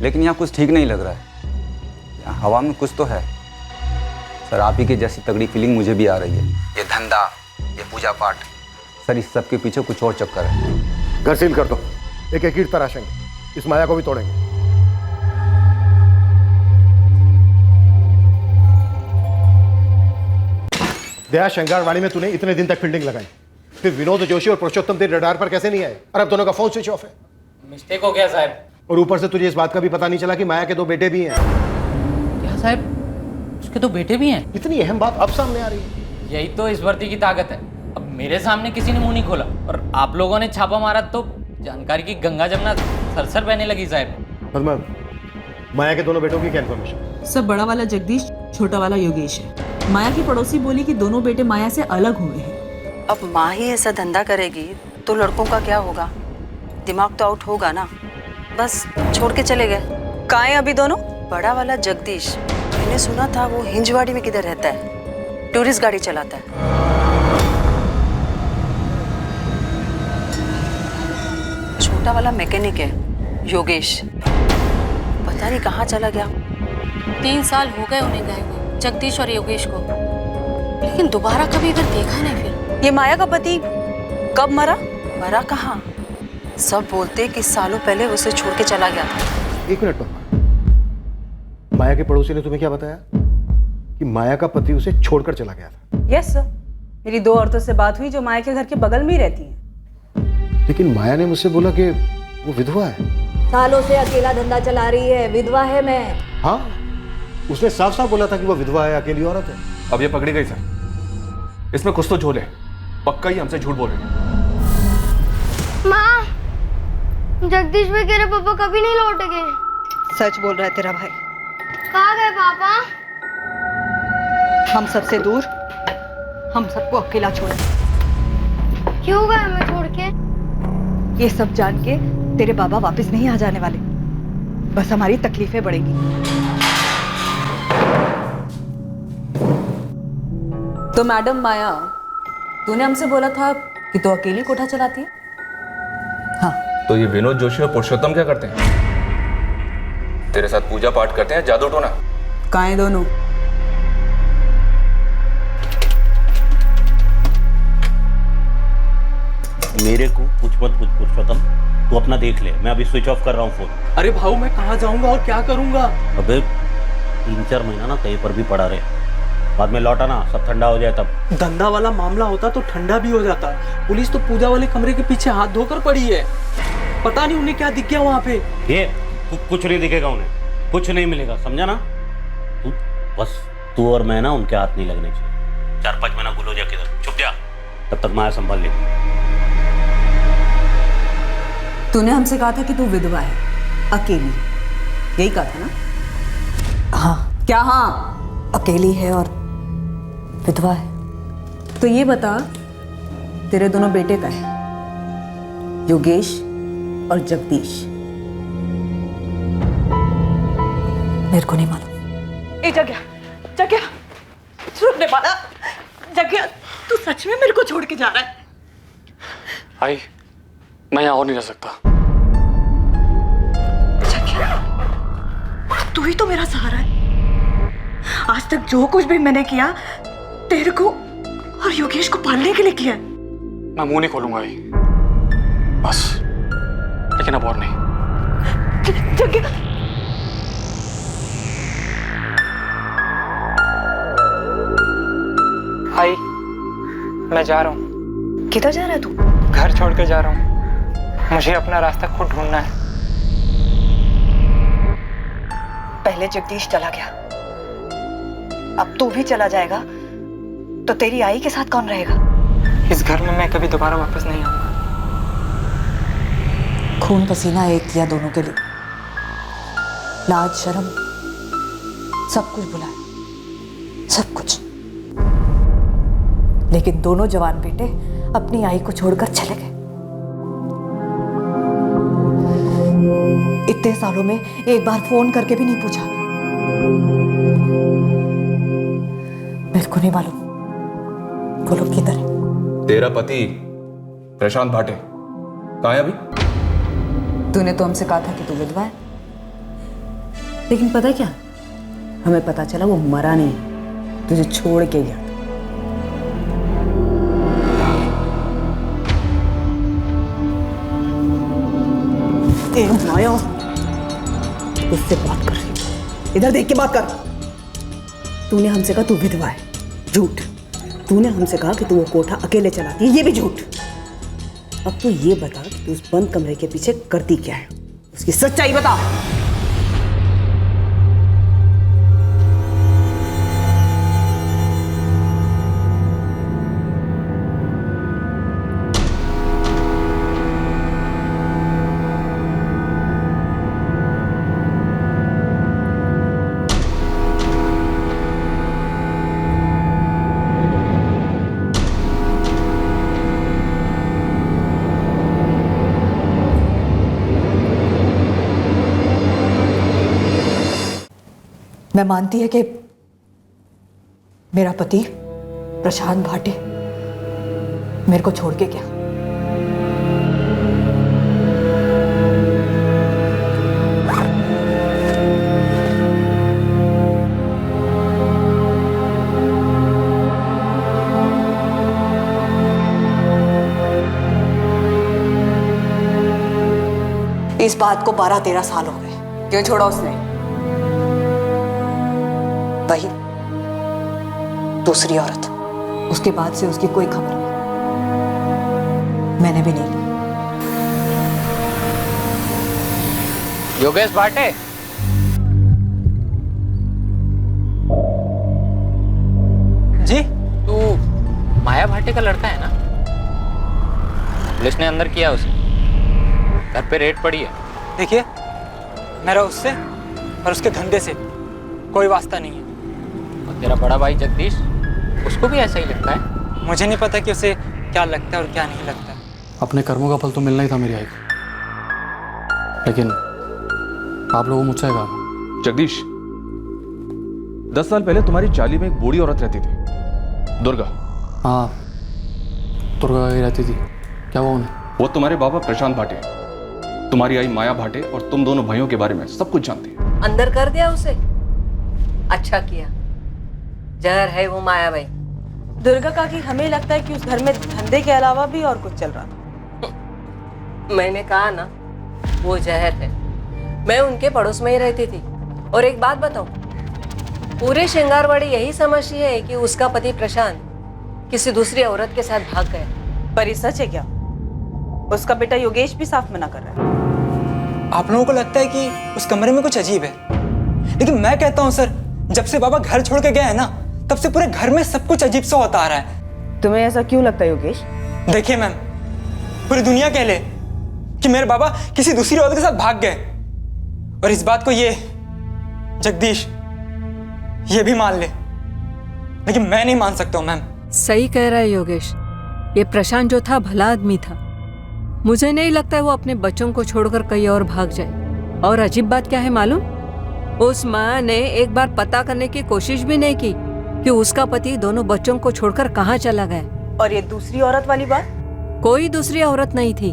लेकिन यहाँ कुछ ठीक नहीं लग रहा है। यहाँ हवा में कुछ तो है सर। आप ही की जैसी तगड़ी फीलिंग मुझे भी आ रही है। ये धंधा, ये पूजा पाठ, सर इस सब के पीछे कुछ और चक्कर है। घर सील कर दो, एक एक ईंट तराशेंगे, इस माया को भी तोड़ेंगे। दया, शंगारवाड़ी में तूने इतने दिन तक फील्डिंग लगाई, फिर विनोद जोशी और पुरुषोत्तम तेरे रडार पर कैसे नहीं आए? और अब दोनों का फोन स्विच ऑफ है। मिस्टेक हो गया साहब। और ऊपर से तुझे इस बात का भी पता नहीं चला कि माया के 2 बेटे भी हैं। क्या साहब, उसके 2 बेटे भी हैं? इतनी अहम बात अब सामने आ रही है। यही तो इस भर्ती की ताकत है। अब मेरे सामने किसी ने मुंह नहीं खोला और आप लोगों ने छापा मारा तो जानकारी की गंगा जमुना सरसर बहने लगी साहब। माया के दोनों बेटों की क्या इन्फॉर्मेशन? सब बड़ा वाला जगदीश, छोटा वाला योगेश है। माया की पड़ोसी बोली कि दोनों बेटे माया से अलग हुए हैं। अब माँ ही ऐसा धंधा करेगी तो लड़कों का क्या होगा? दिमाग तो आउट होगा ना। बस छोड़ के चले गए। कहाँ हैं अभी दोनों? बड़ा वाला जगदीश, मैंने सुना था वो हिंजवाड़ी में किधर रहता है, टूरिस्ट गाड़ी चलाता है। छोटा वाला मैकेनिक है योगेश, पता नहीं कहाँ चला गया। 3 साल हो गए उन्हें गए हुए, जगदीश और योगेश को, लेकिन दोबारा कभी इधर देखा नहीं। फिर ये माया का पति कब मरा? मरा कहाँ? सब बोलते कि सालों पहले उसे छोड़ के चला गया था। 1 मिनट पर, माया के पड़ोसी ने तुम्हें क्या बताया कि माया का पति उसे छोड़कर चला गया था? यस सर, मेरी 2 औरतों से बात हुई जो माया के घर के बगल में ही रहती हैं। लेकिन माया ने मुझसे बोला कि वो विधवा है। सालों से अकेला धंधा चला रही है, विधवा है मैं। हाँ, उसने साफ साफ बोला था कि वो विधवा है, अकेली औरत है। अब ये पकड़ी गई सर, इसमें कुछ तो झोल है। पक्का ही हमसे झूठ बोल रही है। माँ, जगदीश भाई कह रहे पापा कभी नहीं लौटेंगे। सच बोल रहा है तेरा भाई। कहाँ गए पापा? हम सबसे दूर, हम सबको अकेला छोड़े। क्यों गए हमें छोड़ के? ये सब जान के तेरे बाबा वापस नहीं आ जाने वाले, बस हमारी तकलीफें बढ़ेंगी। तो मैडम माया, तूने हमसे बोला था कि तू अकेली कोठा चलाती है? हाँ। तो ये विनोद जोशी और पुरुषोत्तम क्या करते हैं? तेरे साथ पूजा पाठ करते हैं, जादू टोना? कहाँ हैं दोनों? मेरे को कुछ मत पूछ पुरुषोत्तम, तू अपना देख ले, मैं अभी स्विच ऑफ कर रहा हूँ फोन। अरे भाऊ, मैं कहाँ जाऊंगा और क्या करूंगा? अबे 3-4 महीना ना कहीं पर भी पड़ा रहे, बाद में लौटा ना सब ठंडा हो जाए तब। धंधा वाला मामला होता तो ठंडा भी हो जाता। पुलिस तो पूजा वाले कमरे के पीछे हाथ धोकर पड़ी है, पता नहीं उन्हें क्या दिख गया वहाँ पे। ये कुछ नहीं दिखेगा उन्हें, कुछ नहीं मिलेगा, समझा ना? तू बस, तू और मैं ना उनके हाथ नहीं लगने चाहिए। 4-5 महीना गुलो जा किधर, चुप जा, तब तक माया संभाल लेगी। तूने हमसे कहा था कि तू विधवा है, अकेली, यही कहा था ना? हाँ। क्या हाँ? अकेली है और विधवा है। तो ये बता, तेरे दोनों बेटे का है, योगेश और जगदीश? मेरे को नहीं मालूम। ए जगह रुकने वाला, जगह तू सच में मेरे को छोड़ के जा रहा है? आई, मैं यहाँ और नहीं रह सकता। तू ही तो मेरा सहारा है। आज तक जो कुछ भी मैंने किया तेरे को और योगेश को पालने के लिए किया। मैं मुंह नहीं खोलूंगा आई, बस, लेकिन अब और नहीं। आई, मैं जा रहा हूँ। किधर जा रहा है तू? घर छोड़ के जा रहा हूँ, मुझे अपना रास्ता खुद ढूंढना है। पहले जगदीश चला गया, अब तू भी चला जाएगा तो तेरी आई के साथ कौन रहेगा? इस घर में मैं कभी दोबारा वापस नहीं आऊंगा। खून पसीना एक किया दोनों के लिए, लाज शर्म सब कुछ भुलाया, सब कुछ। लेकिन दोनों जवान बेटे अपनी आई को छोड़कर चले गए। इतने सालों में एक बार फोन करके भी नहीं पूछा। मेरे को नहीं मालूम वो लोग किधर है। तेरा पति प्रशांत भाटे कहाँ है अभी? तूने तो हमसे कहा था कि तू विधवा है, लेकिन पता है क्या, हमें पता चला वो मरा नहीं, तुझे छोड़ के गया। ए माया, उससे बात कर, इधर देख के बात कर। तूने हमसे कहा तू विधवा है, झूठ। तूने हमसे कहा कि तू वो कोठा अकेले चलाती है, ये भी झूठ। अब तू ये बता कि तू उस बंद कमरे के पीछे करती क्या है, उसकी सच्चाई बता। मैं मानती है कि मेरा पति प्रशांत भाटे मेरे को छोड़ के गया। इस बात को 12-13 साल हो गए। क्यों छोड़ा उसने? वही दूसरी औरत। उसके बाद से उसकी कोई खबर नहीं, मैंने भी नहीं ली। योगेश भाटे, जी? तू माया भाटे का लड़का है ना? पुलिस ने अंदर किया उसे, घर पे रेड पड़ी है। देखिए, मेरा उससे और उसके धंधे से कोई वास्ता नहीं है। और तेरा बड़ा भाई जगदीश, उसको भी ऐसा ही लगता है? मुझे नहीं पता कि उसे क्या लगता है और क्या नहीं लगता। अपने कर्मों का फल तो मिलना ही था मेरी आई को, लेकिन आप लोगों मुझसे कहा। जगदीश, 10 साल पहले तुम्हारी चाली में एक बूढ़ी औरत रहती थी, दुर्गा। हाँ, दुर्गा ही रहती थी। क्या हुआ उन्हें? वो तुम्हारे बाबा प्रशांत भाटे, तुम्हारी आई माया भाटे और तुम दोनों भाइयों के बारे में सब कुछ जानती है। अंदर कर दिया उसे? अच्छा किया। जहर है वो माया भाई। दुर्गा काकी, हमें लगता है कि उस घर में धंधे के अलावा भी और कुछ चल रहा था। मैंने कहा ना, वो जहर है। मैं उनके पड़ोस में ही रहती थी। और एक बात बताऊं, पूरे श्रृंगारवाड़ी यही समझती है कि उसका पति प्रशांत किसी दूसरी औरत के साथ भाग गया। पर ये सच है क्या? उसका बेटा योगेश भी साफ मना कर रहा है। आप लोगों को लगता है कि उस कमरे में कुछ अजीब है, लेकिन मैं कहता हूँ सर, जब से बाबा घर छोड़ के गए हैं ना, तब से पूरे घर में सब कुछ अजीब सा होता आ रहा है। तुम्हें ऐसा क्यों लगता है योगेश? देखिए मैम, पूरी दुनिया कह ले कि मेरे बाबा किसी दूसरी औरत के साथ भाग गए, और इस बात को ये जगदीश ये भी मान ले, लेकिन मैं नहीं मान सकता हूँ मैम। सही कह रहा है योगेश, ये प्रशांत जो था भला आदमी था। मुझे नहीं लगता है वो अपने बच्चों को छोड़कर कहीं और भाग जाए। और अजीब बात क्या है मालूम? उस माँ ने एक बार पता करने की कोशिश भी नहीं की कि उसका पति दोनों बच्चों को छोड़कर कहाँ चला गया। और ये दूसरी औरत वाली बात? कोई दूसरी औरत नहीं थी।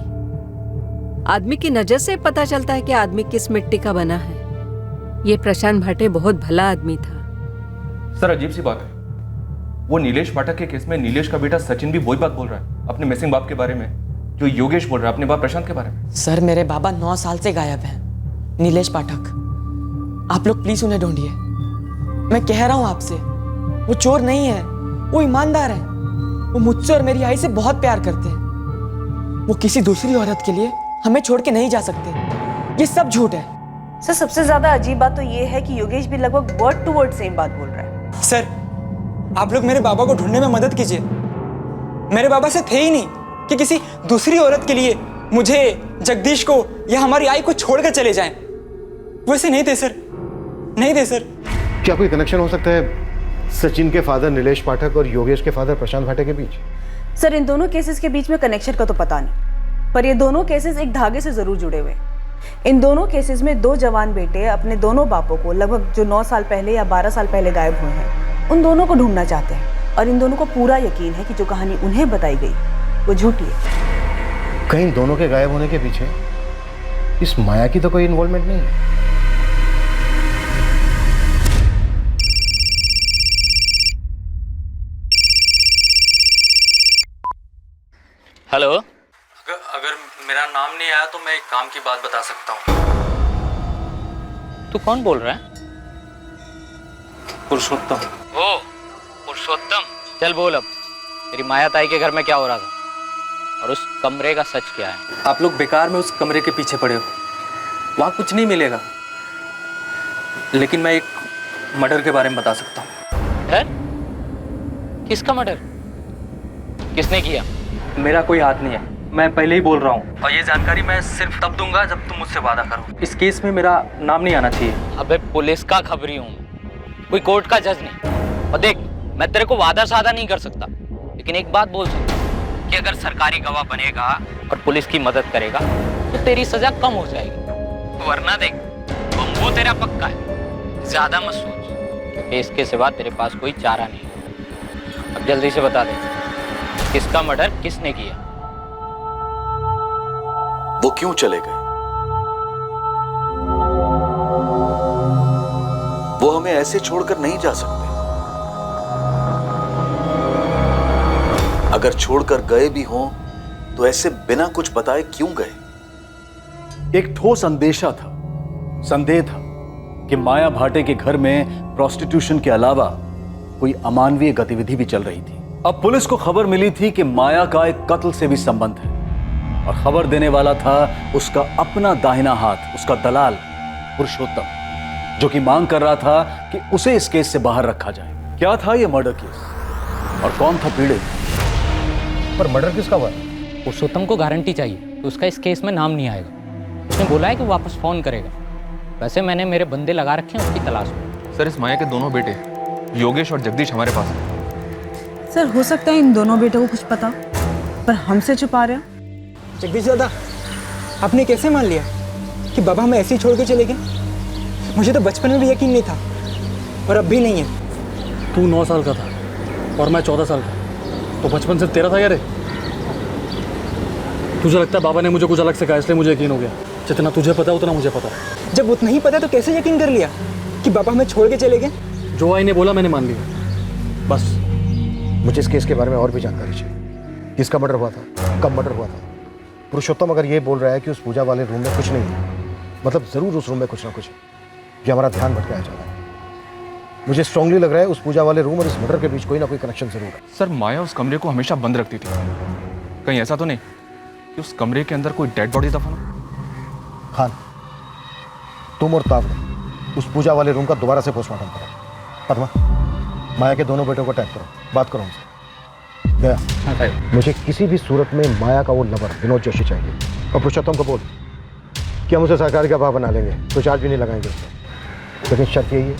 आदमी की नजर से पता चलता है कि आदमी किस मिट्टी का बना है। ये प्रशांत भाटे बहुत भला आदमी था। सर, अजीब सी बात है, वो नीलेश पाठक के केस में नीलेश का बेटा सचिन भी वही बात बोल रहा है अपने मिसिंग बाप के बारे में जो योगेश बोल रहा है अपने बाप प्रशांत के बारे में। सर, मेरे बाबा 9 साल से गायब हैं। नीलेश पाठक, आप लोग प्लीज उन्हें ढूंढिए। मैं कह रहा हूं आपसे, वो चोर नहीं है, वो ईमानदार है। वो मुझसे और मेरी आई से बहुत प्यार करते हैं। वो किसी दूसरी औरत के लिए हमें छोड़ के नहीं जा सकते। ये सब झूठ है। सर, सबसे ज्यादा अजीब बात तो ये है कि योगेश भी लगभग वर्ड टू वर्ड सेम बात बोल रहा है। सर, आप लोग मेरे बाबा को ढूंढने में मदद कीजिए। मेरे बाबा से थे ही नहीं कि किसी दूसरी औरत के लिए मुझे, जगदीश को या हमारी आई को छोड़कर चले जाएं। वैसे नहीं थे सर, नहीं थे सर। क्या कोई कनेक्शन हो सकता है सचिन के फादर नीलेश पाठक और योगेश के फादर प्रशांत भाटे के बीच? सर, इन दोनों केसेस के बीच में कनेक्शन का तो पता नहीं, पर ये दोनों केसेस एक धागे से जरूर जुड़े हुए। इन दोनों केसेस में 2 जवान बेटे अपने दोनों बापों को, लगभग जो 9 साल पहले या 12 साल पहले गायब हुए हैं, उन दोनों को ढूंढना चाहते हैं। और इन दोनों को पूरा यकीन है कि जो कहानी उन्हें बताई गई वो झूठी है। कहीं दोनों के गायब होने के पीछे इस माया की तो कोई इन्वॉल्वमेंट नहीं है? हेलो। अगर मेरा मेरा नाम नहीं आया तो मैं एक काम की बात बता सकता हूँ। तू कौन बोल रहा है? पुरुषोत्तम। ओ पुरुषोत्तम, चल बोल अब, तेरी माया ताई के घर में क्या हो रहा था और उस कमरे का सच क्या है? आप लोग बेकार में उस कमरे के पीछे पड़े हो, वहाँ कुछ नहीं मिलेगा, लेकिन मैं एक मर्डर के बारे में बता सकता हूँ। मर्डर? किसका मर्डर? किसने किया? मेरा कोई हाथ नहीं है, मैं पहले ही बोल रहा हूँ, और ये जानकारी मैं सिर्फ तब दूंगा जब तुम मुझसे वादा करो। इस केस में मेरा नाम नहीं आना चाहिए। अबे पुलिस का खबरी हूँ, कोई कोर्ट का जज नहीं। और देख, मैं तेरे को वादा सादा नहीं कर सकता, लेकिन एक बात बोल सकता कि अगर सरकारी गवाह बनेगा और पुलिस की मदद करेगा तो तेरी सजा कम हो जाएगी, वरना देख बम्बू तेरा पक्का है। ज्यादा मत सोच, क्योंकि इसके सिवा तेरे पास कोई चारा नहीं है। अब जल्दी से बता दे, किसका मर्डर किसने किया? वो क्यों चले गए? वो हमें ऐसे छोड़कर नहीं जा सकते। अगर छोड़कर गए भी हों तो ऐसे बिना कुछ बताए क्यों गए? एक ठोस अंदेशा था, संदेह था कि माया भाटे के घर में प्रोस्टिट्यूशन के अलावा कोई अमानवीय गतिविधि भी चल रही थी। अब पुलिस को खबर मिली थी कि माया का एक कत्ल से भी संबंध है, और खबर देने वाला था उसका अपना दाहिना हाथ, उसका दलाल पुरुषोत्तम, जो कि मांग कर रहा था कि उसे इस केस से बाहर रखा जाए। क्या था यह मर्डर केस और कौन था पीड़ित? पर मर्डर किसका हुआ? पुरुषोत्तम को गारंटी चाहिए तो उसका इस केस में नाम नहीं आएगा। उसने बोला है कि वापस फोन करेगा। वैसे मैंने मेरे बंदे लगा रखे हैं उसकी तलाश में। सर, इस माया के दोनों बेटे योगेश और जगदीश हमारे पास हैं। सर हो सकता है इन दोनों बेटों को कुछ पता, पर हमसे छुपा रहे हो। जगदीश दादा, आपने कैसे मान लिया कि बाबा हमें ऐसे ही छोड़ के चले गए? मुझे तो बचपन में भी यकीन नहीं था, और अब भी नहीं है। तू 9 साल का था और मैं 14 साल का, तो बचपन से तेरा था यार। तुझे लगता है बाबा ने मुझे कुछ अलग सिखाया इसलिए मुझे यकीन हो गया? जितना तुझे पता है उतना मुझे पता है। जब उतना ही पता तो कैसे यकीन कर लिया कि बाबा हमें छोड़ के चले गए? जो आई ने बोला मैंने मान लिया, बस। मुझे इस केस के बारे में और भी जानकारी चाहिए। किसका मर्डर हुआ था, कब मर्डर हुआ था? पुरुषोत्तम अगर ये बोल रहा है कि उस पूजा वाले रूम में कुछ नहीं है, मतलब ज़रूर उस रूम में कुछ ना कुछ है। ये हमारा ध्यान भटकाया जा रहा है। मुझे स्ट्रांगली लग रहा है उस पूजा वाले रूम और इस मर्डर के बीच कोई ना कोई कनेक्शन जरूर है। सर, माया उस कमरे को हमेशा बंद रखती थी। कहीं ऐसा तो नहीं कि उस कमरे के अंदर कोई डेड बॉडी दफन हो? खान, तुम और तावड़े उस पूजा वाले रूम का दोबारा से पोस्टमार्टम करो। पद्मा, माया के दोनों बेटों को टैग करो, बात करो उनसे। गया, मुझे किसी भी सूरत में माया का वो लवर विनोद जोशी चाहिए। और पुरुषोत्तम को बोल कि हम उसे सरकारी का गवाह बना लेंगे, तो चार्ज भी नहीं लगाएंगे उससे। लेकिन शर्त यही है,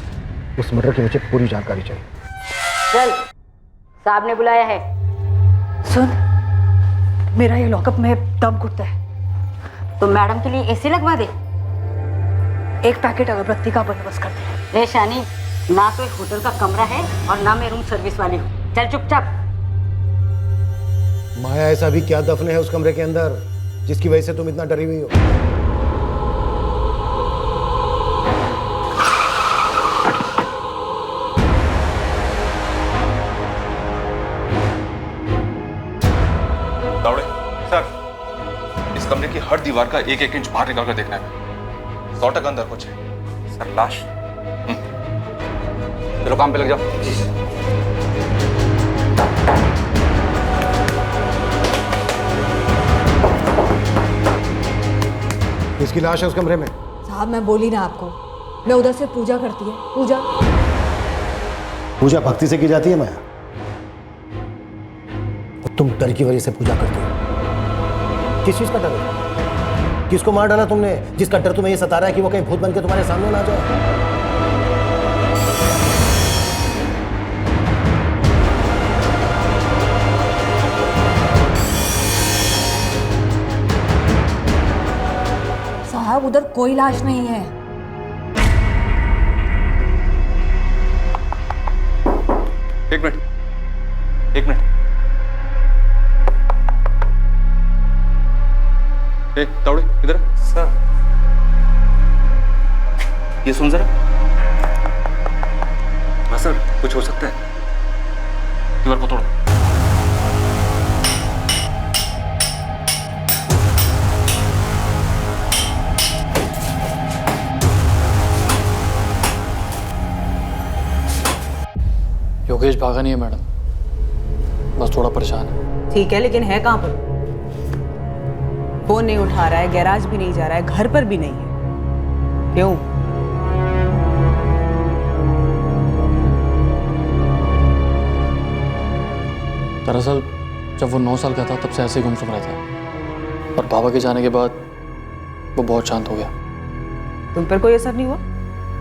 उस मर्डर की मुझे पूरी जानकारी चाहिए। चल, साहब ने बुलाया है। सुन, मेरा ये लॉकअप में दम घुटता है, तो मैडम के लिए एसी लगवा दे। एक पैकेट अगरबत्ती का बंदोबस्त कर दे। रे शानी, ना तो एक होटल का कमरा है और ना मैं रूम सर्विस वाली हूँ। चल चुपचाप। माया ऐसा भी क्या दफन है उस कमरे के अंदर जिसकी वजह से तुम इतना डरी हुई हो? तावड़े सर, इस कमरे की हर दीवार का 1-1 इंच बाहर निकाल कर देखना है। 100% अंदर कुछ है। सर, लाश? चलो काम पे लग जाओ। जी सर। किसकी लाश है उस कमरे में? साहब मैं बोली ना आपको, मैं उधर से पूजा करती है। पूजा पूजा भक्ति से की जाती है माया, और तुम डर की वजह से पूजा करती हो। किस चीज का डर है? किसको मार डाला तुमने जिसका डर तुम्हें ये सता रहा है कि वो कहीं भूत बन के तुम्हारे सामने ना आ जाए? साहब उधर कोई लाश नहीं है। एक मिनट, एक मिनट। ए, तावड़े इधर सर। ये सुन जरा। हाँ सर, कुछ हो सकता है। दीवार को तोड़ो। भागा नहीं है मैडम, बस थोड़ा परेशान है। ठीक है, लेकिन है कहाँ पर? फोन नहीं उठा रहा है, गैराज भी नहीं जा रहा है, घर पर भी नहीं है। क्यों? दरअसल जब वो 9 साल का था तब से ऐसे ही गुमसुम रहता है, और बाबा के जाने के बाद वो बहुत शांत हो गया। तुम पर कोई असर नहीं हुआ?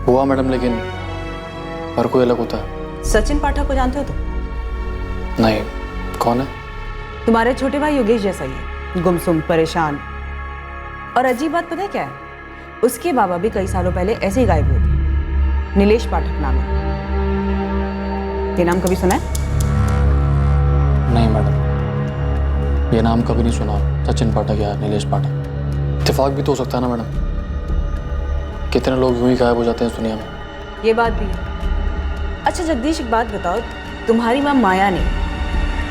हुआ मैडम, लेकिन हर कोई अलग होता है। सचिन पाठक को जानते हो तुम? नहीं, कौन है? तुम्हारे छोटे भाई योगेश जैसा ही है, गुमसुम, परेशान। और अजीब बात पता है क्या है? उसके बाबा भी कई सालों पहले ऐसे ही गायब हुए थे। नीलेश पाठक नाम है। ये नाम कभी सुना है? नहीं मैडम, ये नाम कभी नहीं सुना। सचिन पाठक या नीलेश पाठक, इत्तेफाक भी तो हो सकता है ना मैडम। कितने लोग यूं ही गायब हो जाते हैं इस दुनिया में। ये बात भी है। अच्छा जगदीश, एक बात बताओ, तुम्हारी माँ माया ने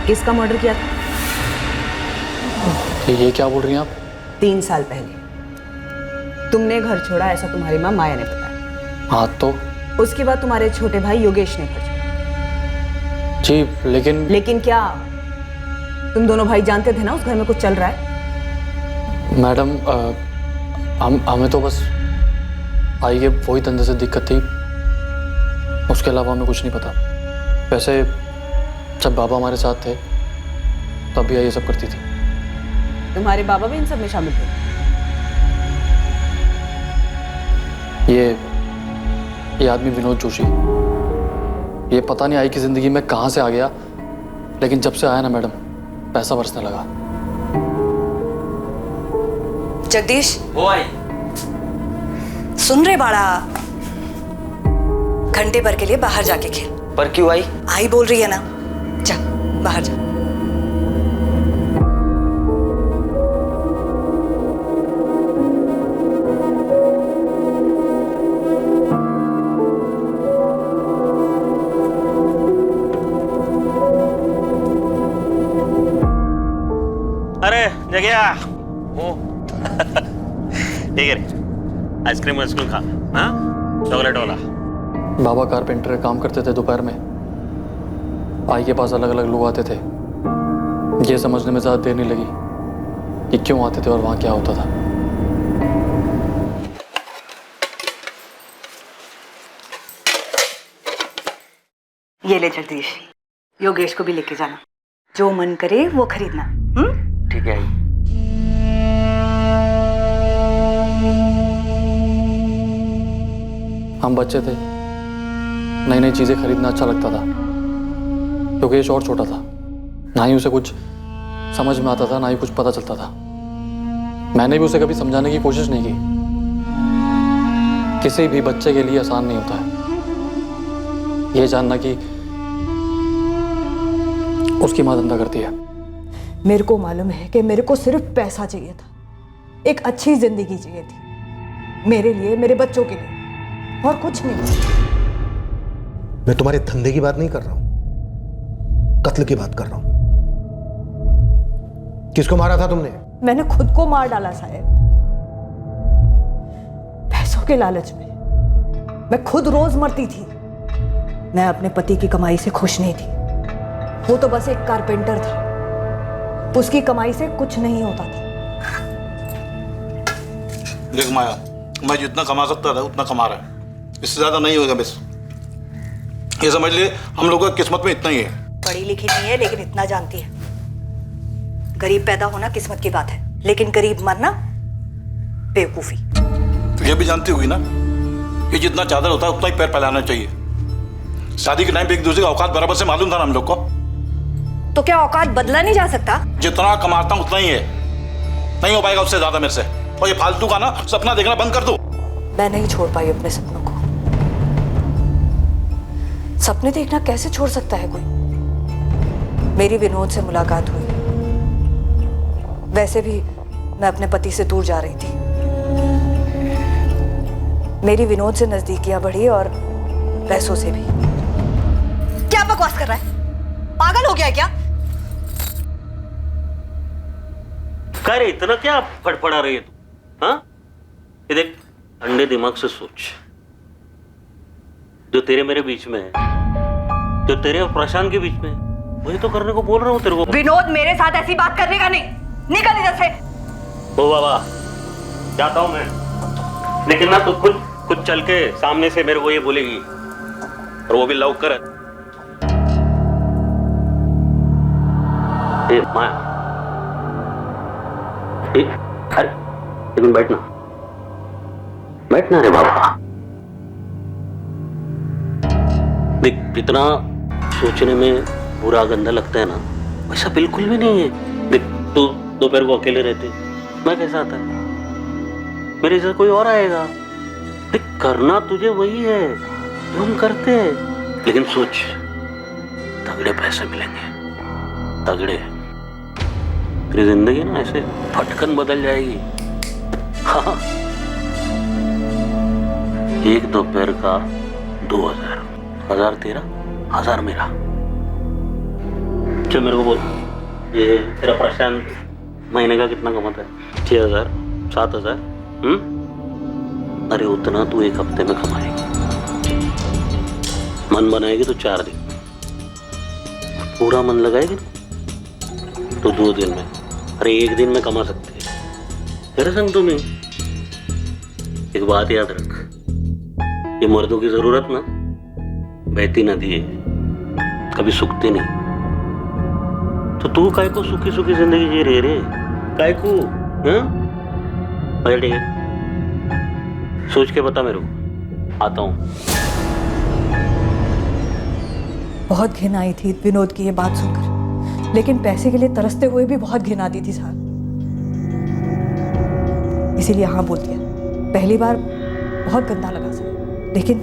किसका मर्डर किया था? ये क्या बोल रही हैं आप? 3 साल पहले तुमने घर छोड़ा, ऐसा तुम्हारी माँ माया ने बताया। हाँ तो? उसके बाद तुम्हारे छोटे भाई योगेश ने घर छोड़ा। जी, लेकिन क्या? तुम दोनों भाई जानते थे ना उस घर में कुछ चल रहा है? मैडम, हमें तो बस आई के वही धंधे से दिक्कत थी, उसके अलावा हमें कुछ नहीं पता। वैसे जब बाबा हमारे साथ थे तब भी ये सब करती थी। तुम्हारे बाबा भी इन सब में शामिल थे? ये आदमी विनोद जोशी, ये पता नहीं आई की जिंदगी में कहां से आ गया, लेकिन जब से आया ना मैडम, पैसा बरसने लगा। जगदीश, वो आई। सुन रहे बाड़ा? घंटे भर के लिए बाहर जाके खेल। पर क्यों आई? आई बोल रही है ना, जा बाहर जा। अरे जगह वो ठीक है, आइसक्रीम खा। हाँ, चॉकलेट वाला। बाबा कारपेंटर का काम करते थे। दोपहर में आई के पास अलग अलग लोग आते थे। ये समझने में ज़्यादा देर नहीं लगी कि क्यों आते थे और वहाँ क्या होता था। ये ले जगदीश, योगेश को भी लेके जाना, जो मन करे वो खरीदना। ठीक है। हम बच्चे थे, नई नई चीज़ें खरीदना अच्छा लगता था। योगेश और छोटा था, ना ही उसे कुछ समझ में आता था, ना ही कुछ पता चलता था। मैंने भी उसे कभी समझाने की कोशिश नहीं की। किसी भी बच्चे के लिए आसान नहीं होता है ये जानना कि उसकी माँ धंधा करती है। मेरे को मालूम है कि मेरे को सिर्फ पैसा चाहिए था, एक अच्छी जिंदगी चाहिए थी, मेरे लिए, मेरे बच्चों के लिए, और कुछ नहीं। मैं तुम्हारे धंधे की बात नहीं कर रहा हूं, कत्ल की बात कर रहा हूं। किसको मारा था तुमने? मैंने खुद को मार डाला साहब, पैसों के लालच में। मैं खुद रोज मरती थी। मैं अपने पति की कमाई से खुश नहीं थी। वो तो बस एक कारपेंटर था, उसकी कमाई से कुछ नहीं होता था। देख माया, मैं जितना कमा सकता था उतना कमा रहा है, इससे ज्यादा नहीं होगा। बस ये समझ ले, हम लोगों की किस्मत में इतना ही है। पढ़ी लिखी नहीं है लेकिन इतना जानती है, गरीब पैदा होना किस्मत की बात है, लेकिन गरीब मरना बेवकूफी। तो ये भी जानती होगी ना, ये जितना चादर होता है उतना ही पैर फैलाना चाहिए। शादी के टाइम पे एक दूसरे का औकात बराबर से मालूम था ना हम लोग को। तो क्या औकात बदला नहीं जा सकता? जितना कमाता हूं उतना ही है, नहीं हो पाएगा उससे ज्यादा मेरे से। और ये फालतू का ना सपना देखना बंद कर दो। मैं नहीं छोड़ पाई अपने सपनों को। सपने देखना कैसे छोड़ सकता है कोई? मेरी विनोद से मुलाकात हुई, वैसे भी मैं अपने पति से दूर जा रही थी। मेरी विनोद से नजदीकियां बढ़ी और पैसों से भी। क्या बकवास कर रहा है? पागल हो गया है क्या? क्या रे, इतना क्या फड़फड़ा रही है तू? हाँ, ये देख, ठंडे दिमाग से सोच। जो तेरे मेरे बीच में है, जो तेरे और प्रशांत के बीच में, वही तो करने को बोल रहा हूँ तेरे को। विनोद, मेरे साथ ऐसी बात करने का नहीं। निकल इधर से। ओ बाबा, जाता हूँ मैं, लेकिन ना तू खुद चल के सामने से मेरे को ये बोलेगी, और वो भी लव कर। ए माया, अरे एक मिनट बैठना रे बाबा। देख, जितना सोचने में बुरा गंदा लगता है ना, वैसा बिल्कुल भी नहीं है। देख, तू दोपहर को अकेले रहते, मैं कैसा आता है, मेरे साथ कोई और आएगा। देख, करना तुझे वही है जो हम करते हैं, लेकिन सोच, तगड़े पैसे मिलेंगे, तगड़े। तेरी जिंदगी ना ऐसे फटकन बदल जाएगी। हाँ, एक दोपहर का 2000, 1000 तेरा, 1000 मेरा। चल मेरे को बोल, ये तेरा प्रशांत महीने का कितना कमाता है? 6000, 7000? अरे उतना तू एक हफ्ते में कमाएगी। मन बनाएगी तो 4 दिन, पूरा मन लगाएगी तो 2 दिन में, अरे 1 दिन में कमा सकती है। तेरे संग तुम्हें एक बात याद रख, ये मर्दों की जरूरत ना बहती नदी है, कभी सूखती नहीं। तो तू काय को सुखी सुखी जिंदगी जी रहे रे, काय को? ठीक है, सोच के बता मेरे को, आता हूं। बहुत घिन आई थी विनोद की ये बात सुनकर, लेकिन पैसे के लिए तरसते हुए भी बहुत घिन आती थी साहब, इसीलिए हाँ बोल दिया। पहली बार बहुत गंदा लगा सर, लेकिन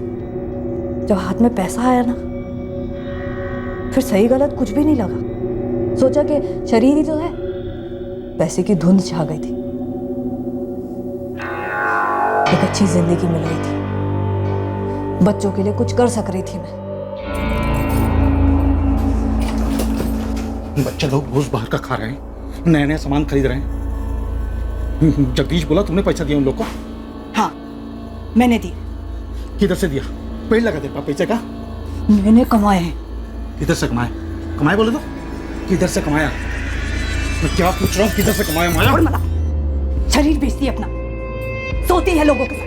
जब हाथ में पैसा आया ना, फिर सही गलत कुछ भी नहीं लगा। सोचा कि शरीर ही तो है, पैसे की धुंध छा गई थी। एक अच्छी जिंदगी मिल रही थी, बच्चों के लिए कुछ कर सक रही थी मैं। बच्चे लोग रोज बाहर का खा रहे हैं, नए नए सामान खरीद रहे हैं। जगदीश बोला तुमने पैसा दिया उन लोग को? हाँ, मैंने दी। किधर से दिया? पेड़ लगा दे पैसे का? मैंने कमाए हैं। किधर से कमाए? कमाए बोले तो किधर से कमाया? मैं क्या पूछ रहा हूँ, किधर से कमाया माया? शरीर बेचती है अपना, सोती है लोगों के साथ।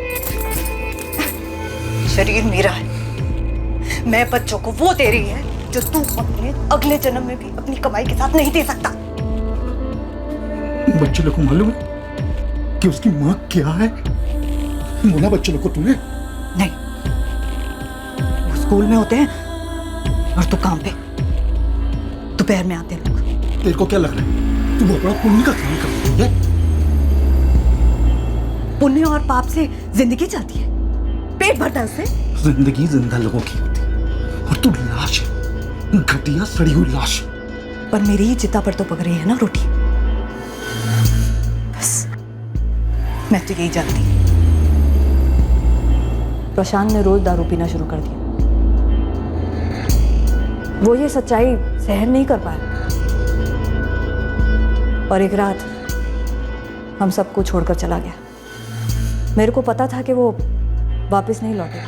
शरीर मेरा है, मैं बच्चों को वो दे रही है जो तू अपने अगले जन्म में भी अपनी कमाई के साथ नहीं दे सकता। बच्चे लोग को मालूम है कि उसकी माँ क्या है? बोला बच्चे लोग को तूने? नहीं, वो स्कूल में होते हैं और तू काम पे, दोपहर में आते हैं लोग। तेरे को क्या लग रहा है तू बहुत बड़ा पुण्य का काम कर रही है? पुण्य और पाप से जिंदगी चलती है, पेट भरता है उससे। जिंदगी जिंदा लोगों की होती है और तू लाश है, घटिया सड़ी हुई लाश। पर मेरी ही चिता पर तो पक रही है ना रोटी। बस मैं तो यही जानती। प्रशांत ने रोज दारू पीना शुरू कर दिया, वो ये सच्चाई सहन नहीं कर पाया, और एक रात हम सबको छोड़कर चला गया। मेरे को पता था कि वो वापस नहीं लौटेगा।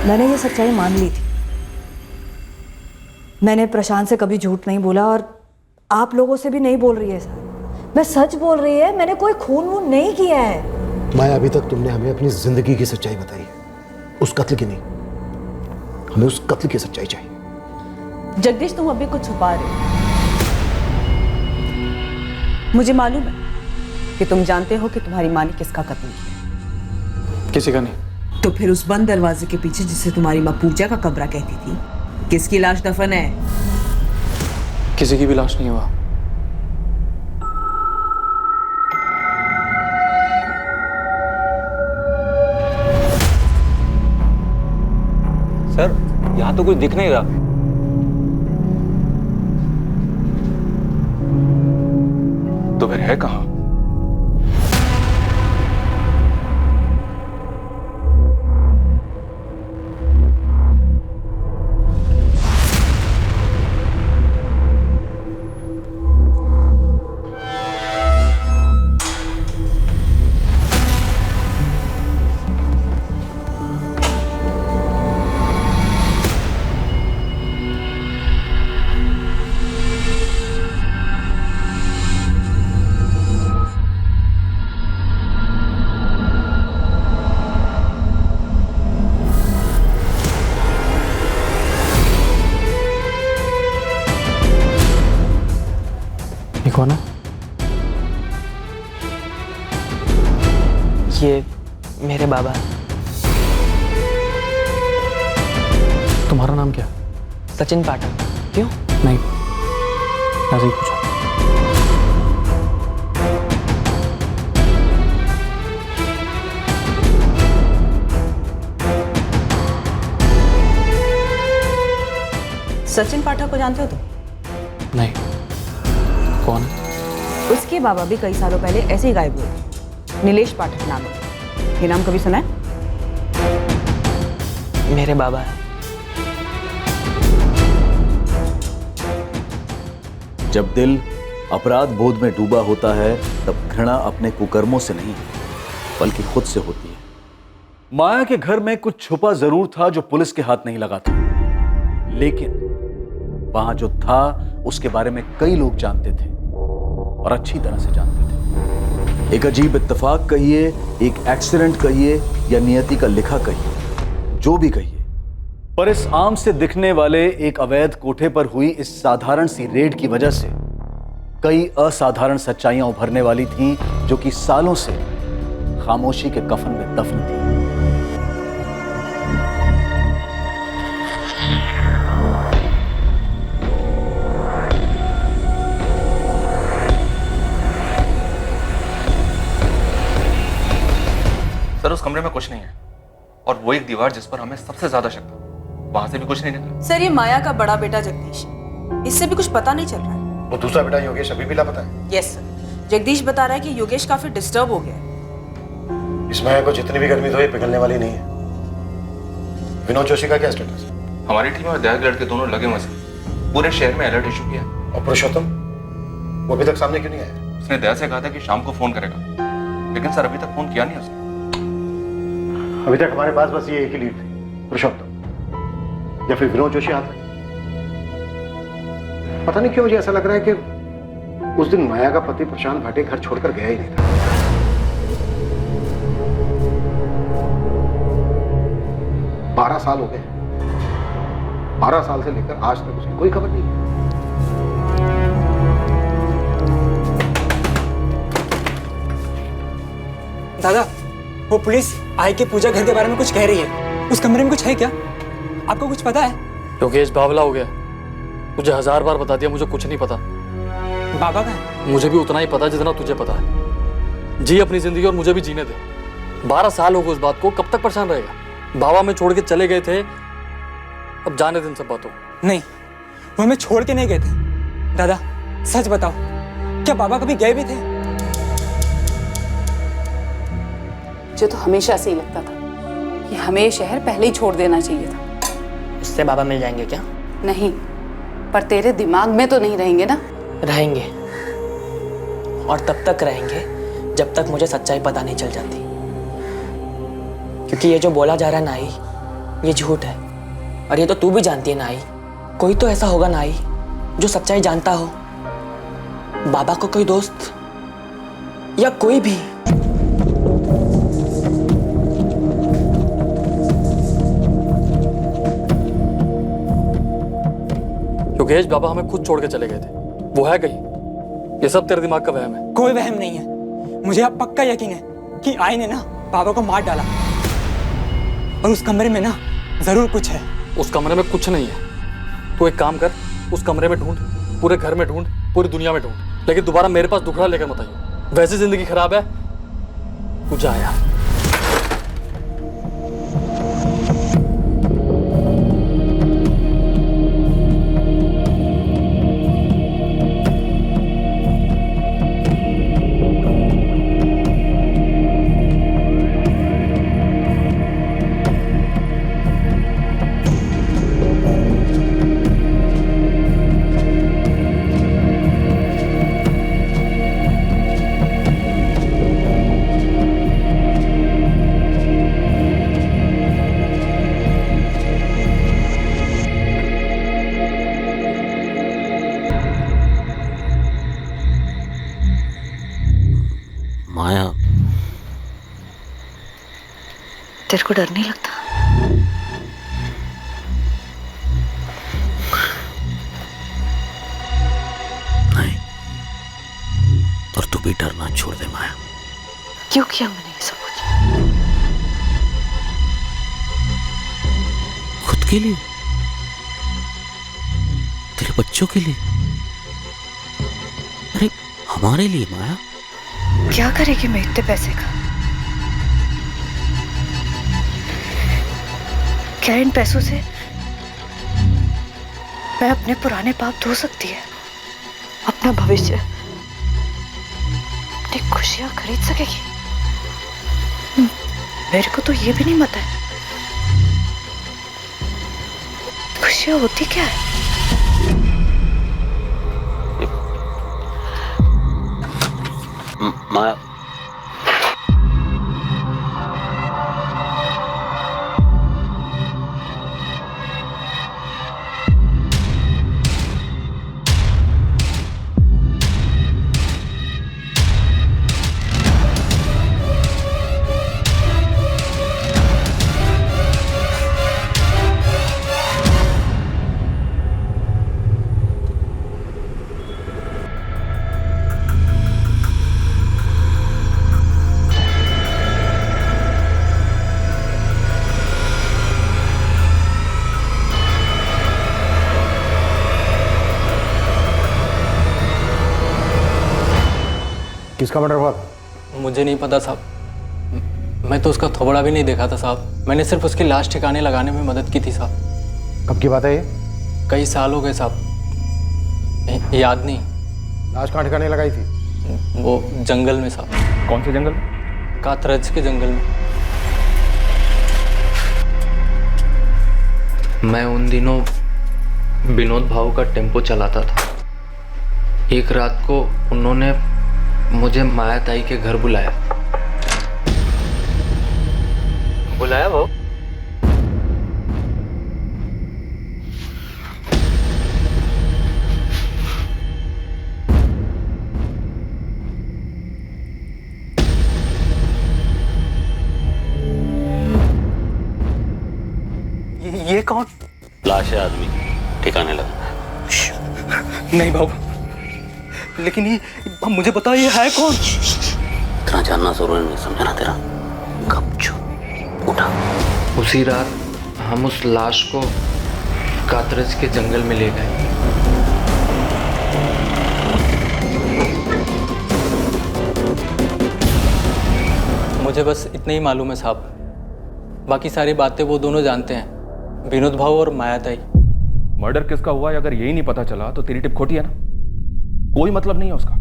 मैंने ये सच्चाई मान ली थी। मैंने प्रशांत से कभी झूठ नहीं बोला, और आप लोगों से भी नहीं बोल रही है सर, मैं सच बोल रही है। मैंने कोई खून वून नहीं किया है। माया, अभी तक तुमने हमें अपनी जिंदगी की सच्चाई बताई, उस कत्ल की नहीं। हमें उस कत्ल की सच्चाई चाहिए। जगदीश, तुम अभी कुछ छुपा रहे हो। मुझे मालूम है कि तुम जानते हो कि तुम्हारी माँ ने किसका कत्ल किया। किसी का नहीं। तो फिर उस बंद दरवाजे के पीछे, जिसे तुम्हारी माँ पूजा का कमरा कहती थी, किसकी लाश दफन है? किसी की भी लाश नहीं हुआ। सर, यहाँ तो कुछ दिख नहीं रहा। तो फिर है कहाँ? ये मेरे बाबा हैं। तुम्हारा नाम क्या? सचिन पाठक। क्यों? नहीं, ऐसे ही पूछा। सचिन पाठक को जानते हो तुम? नहीं, कौन है? उसके बाबा भी कई सालों पहले ऐसे ही गायब हुए थे। नीलेश पाठक नाम है। ये नाम कभी सुना है? मेरे बाबा हैं। जब दिल अपराध बोध में डूबा होता है तब घृणा अपने कुकर्मों से नहीं बल्कि खुद से होती है। माया के घर में कुछ छुपा जरूर था जो पुलिस के हाथ नहीं लगा था, लेकिन वहां जो था उसके बारे में कई लोग जानते थे और अच्छी तरह से जानते थे। एक अजीब इत्तेफाक कहिए, एक एक्सीडेंट कहिए या नियति का लिखा कहिए, जो भी कहिए, पर इस आम से दिखने वाले एक अवैध कोठे पर हुई इस साधारण सी रेड की वजह से कई असाधारण सच्चाइयां उभरने वाली थीं जो कि सालों से खामोशी के कफन में दफन थी। सर उस कमरे में कुछ नहीं है और वो एक दीवार जिस पर हमें सबसे ज्यादा शक था, वहां से भी कुछ नहीं निकला। सर ये माया का बड़ा बेटा जगदीश, इससे भी कुछ पता नहीं चल रहा है। वो दूसरा बेटा योगेश अभी भी लापता है? यस सर, जगदीश बता रहा है कि योगेश काफी डिस्टर्ब हो गया है। इस माया को जितनी भी गर्मी दो ये पिघलने वाली नहीं है। विनोद जोशी का क्या स्टेटस है? हमारी टीम और दया के लड़के दोनों लगे हुए हैं, पूरे शहर में अलर्ट इशू किया। और पुरुषोत्तम वो अभी तक सामने क्यों नहीं आया? उसने दया से कहा था कि शाम को फोन करेगा, लेकिन सर अभी तक फोन किया नहीं उसने। अभी तक हमारे पास बस ये एक ही लीड थी, पुरुषोत्तम या फिर विनोद जोशी हाथ में। पता नहीं क्यों मुझे ऐसा लग रहा है कि उस दिन माया का पति प्रशांत भाटे घर छोड़कर गया ही नहीं था। 12 साल हो गए, 12 साल से लेकर आज तक उसकी कोई खबर नहीं है। दादा, वो पुलिस आई के पूजा घर के बारे में कुछ कह रही है। उस कमरे में कुछ है क्या? आपको कुछ पता है? योगेश बावला हो गया, मुझे 1000 बार बता दिया, मुझे कुछ नहीं पता। बाबा का है? मुझे भी उतना ही पता जितना तुझे पता है। जी अपनी जिंदगी और मुझे भी जीने दे। 12 साल हो गए उस बात को, कब तक परेशान रहेगा? बाबा में छोड़ के चले गए थे, अब जाने दिन सब बातों। नहीं, वो हमें छोड़ के नहीं गए थे। दादा सच बताओ, क्या बाबा कभी गए भी थे? मुझे तो हमेशा से ही लगता था कि हमें ये शहर पहले ही छोड़ देना चाहिए था। इससे बाबा मिल जाएंगे क्या? नहीं, पर तेरे दिमाग में तो नहीं रहेंगे ना? रहेंगे, और तब तक रहेंगे जब तक मुझे सच्चाई पता नहीं चल जाती। क्योंकि ये जो बोला जा रहा है नाई, ये झूठ है। और ये तो तू भी जानती है नाई, कोई तो ऐसा होगा नाई जो सच्चाई जानता हो। बाबा को कोई दोस्त या कोई भी। योगेश बाबा हमें खुद छोड़ के चले गए थे, वो है कहीं? ये सब तेरे दिमाग का वहम है। कोई वहम नहीं है, मुझे अब पक्का यकीन है कि आई ने ना बाबा को मार डाला। और उस कमरे में ना जरूर कुछ है। उस कमरे में कुछ नहीं है। तू एक काम कर, उस कमरे में ढूंढ, पूरे घर में ढूंढ, पूरी दुनिया में ढूंढ, लेकिन दोबारा मेरे पास दुखड़ा लेकर मत आइयो। वैसे जिंदगी खराब है, तू जा यार। माया, तेरे को डर नहीं लगता? नहीं, और तू भी डरना छोड़ दे माया। क्यों किया मैंने ये सब कुछ? के लिए, तेरे बच्चों के लिए, अरे हमारे लिए माया। क्या करेगी मैं इतने पैसे का? क्या इन पैसों से मैं अपने पुराने पाप धो सकती है, अपना भविष्य, अपनी खुशियां खरीद सकेगी? मेरे को तो ये भी नहीं पता है खुशियां होती क्या है। माया, किसका मर्डर हुआ? मुझे नहीं पता साहब, मैं तो उसका थोबड़ा भी नहीं देखा था साहब। मैंने सिर्फ उसकी लाश ठिकाने लगाने में मदद की थी साहब। कब की बात है ये? कई साल हो गए साहब, याद नहीं। लाश कहाँ ठिकाने लगाई थी? वो जंगल में साहब। कौन से जंगल? कातरज के जंगल में। मैं उन दिनों विनोद भाऊ का टेम्पो चलाता था। एक रात को उन्होंने मुझे माया ताई के घर बुलाया वो। ये कौन? लाश है आदमी, ठिकाने लगा। नहीं बाबू, लेकिन ये मुझे बताओ ये है कौन? इतना जानना जरूरी नहीं, समझा ना तेरा? गपचूप उठा। उसी रात हम उस लाश को कातरज के जंगल में ले गए। मुझे बस इतना ही मालूम है साहब, बाकी सारी बातें वो दोनों जानते हैं, विनोद भाऊ और माया ताई। मर्डर किसका हुआ है अगर यही नहीं पता चला तो तेरी टिप खोटी है ना, कोई मतलब नहीं है उसका।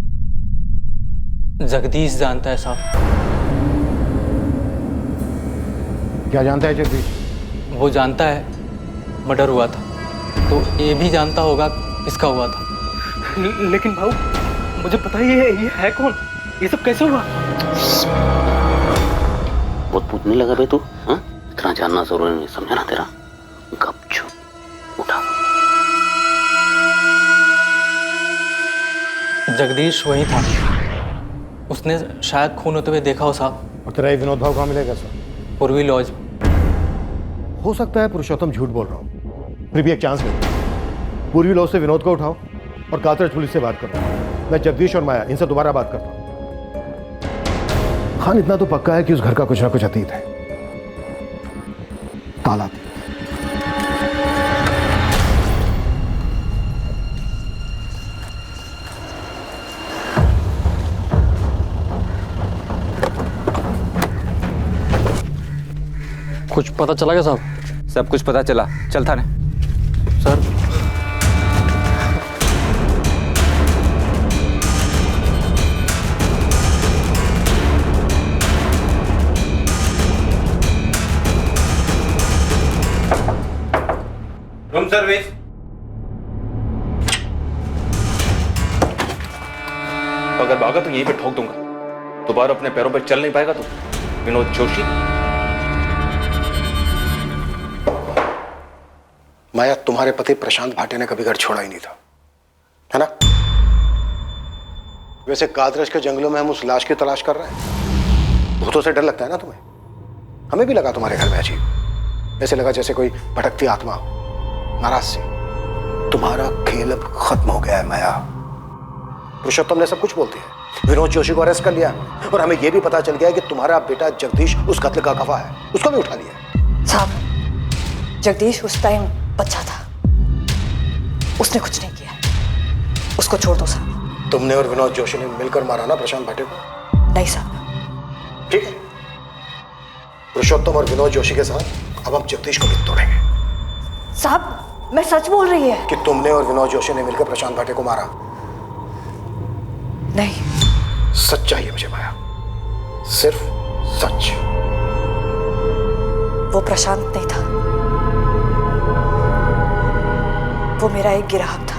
जगदीश जानता है साहब। क्या जानता है जगदीश? वो जानता है मर्डर हुआ था, तो ये भी जानता होगा किसका हुआ था। लेकिन भाऊ मुझे पता ही है ये है कौन, ये सब कैसे हुआ? बहुत पूछने लगा बे तू, हाँ? इतना जानना जरूरी नहीं, समझा ना तेरा? गपचूप उठा। जगदीश वही था, उसने शायद खून होते हुए देखा हो साहब। और तेरा ये विनोद भाव कहाँ मिलेगा सर? पूर्वी लॉज। हो सकता है पुरुषोत्तम झूठ बोल रहा हूँ, फिर भी एक चांस दे। पूर्वी लॉज से विनोद को उठाओ और कातरज पुलिस से बात करो। मैं जगदीश और माया इनसे दोबारा बात करता हूँ। खान इतना तो पक्का है कि उस घर का कुछ ना कुछ अतीत है। ताला कुछ पता चला क्या साहब? सब कुछ पता चला, चल थाने। Sir room service. अगर भागा तो यहीं पे ठोक दूंगा, दोबारा अपने पैरों पर चल नहीं पाएगा तू, विनोद जोशी। माया, तुम्हारे पति प्रशांत भाटिया ने कभी घर छोड़ा ही नहीं था, है ना? वैसे कातरज के जंगलों में हम उस लाश की तलाश कर रहे हैं। भूतों से डर लगता है ना तुम्हें? हमें भी लगा तुम्हारे घर में अजीब, ऐसे लगा जैसे कोई भटकती आत्मा हो। नाराज सी। तुम्हारा खेल अब खत्म हो गया है माया। पुरुषोत्तम ने सब कुछ बोलती है, विनोद जोशी को अरेस्ट कर लिया और हमें यह भी पता चल गया है कि तुम्हारा बेटा जगदीश उस कत्ल का गवाह है, उसको भी उठा लिया। साहब, जगदीश उस टाइम बच्चा था, उसने कुछ नहीं किया, उसको छोड़ दो साहब। तुमने और विनोद जोशी ने मिलकर मारा ना प्रशांत भाटे को? नहीं साहब। ठीक है, पुरुषोत्तम और विनोद जोशी के साथ अब हम जगदीश को भी तोड़ेंगे। साहब मैं सच बोल रही है कि तुमने और विनोद जोशी ने मिलकर प्रशांत भाटे को मारा? नहीं। सच चाहिए मुझे माया, सिर्फ सच। वो प्रशांत नहीं था, वो मेरा एक ग्राहक था।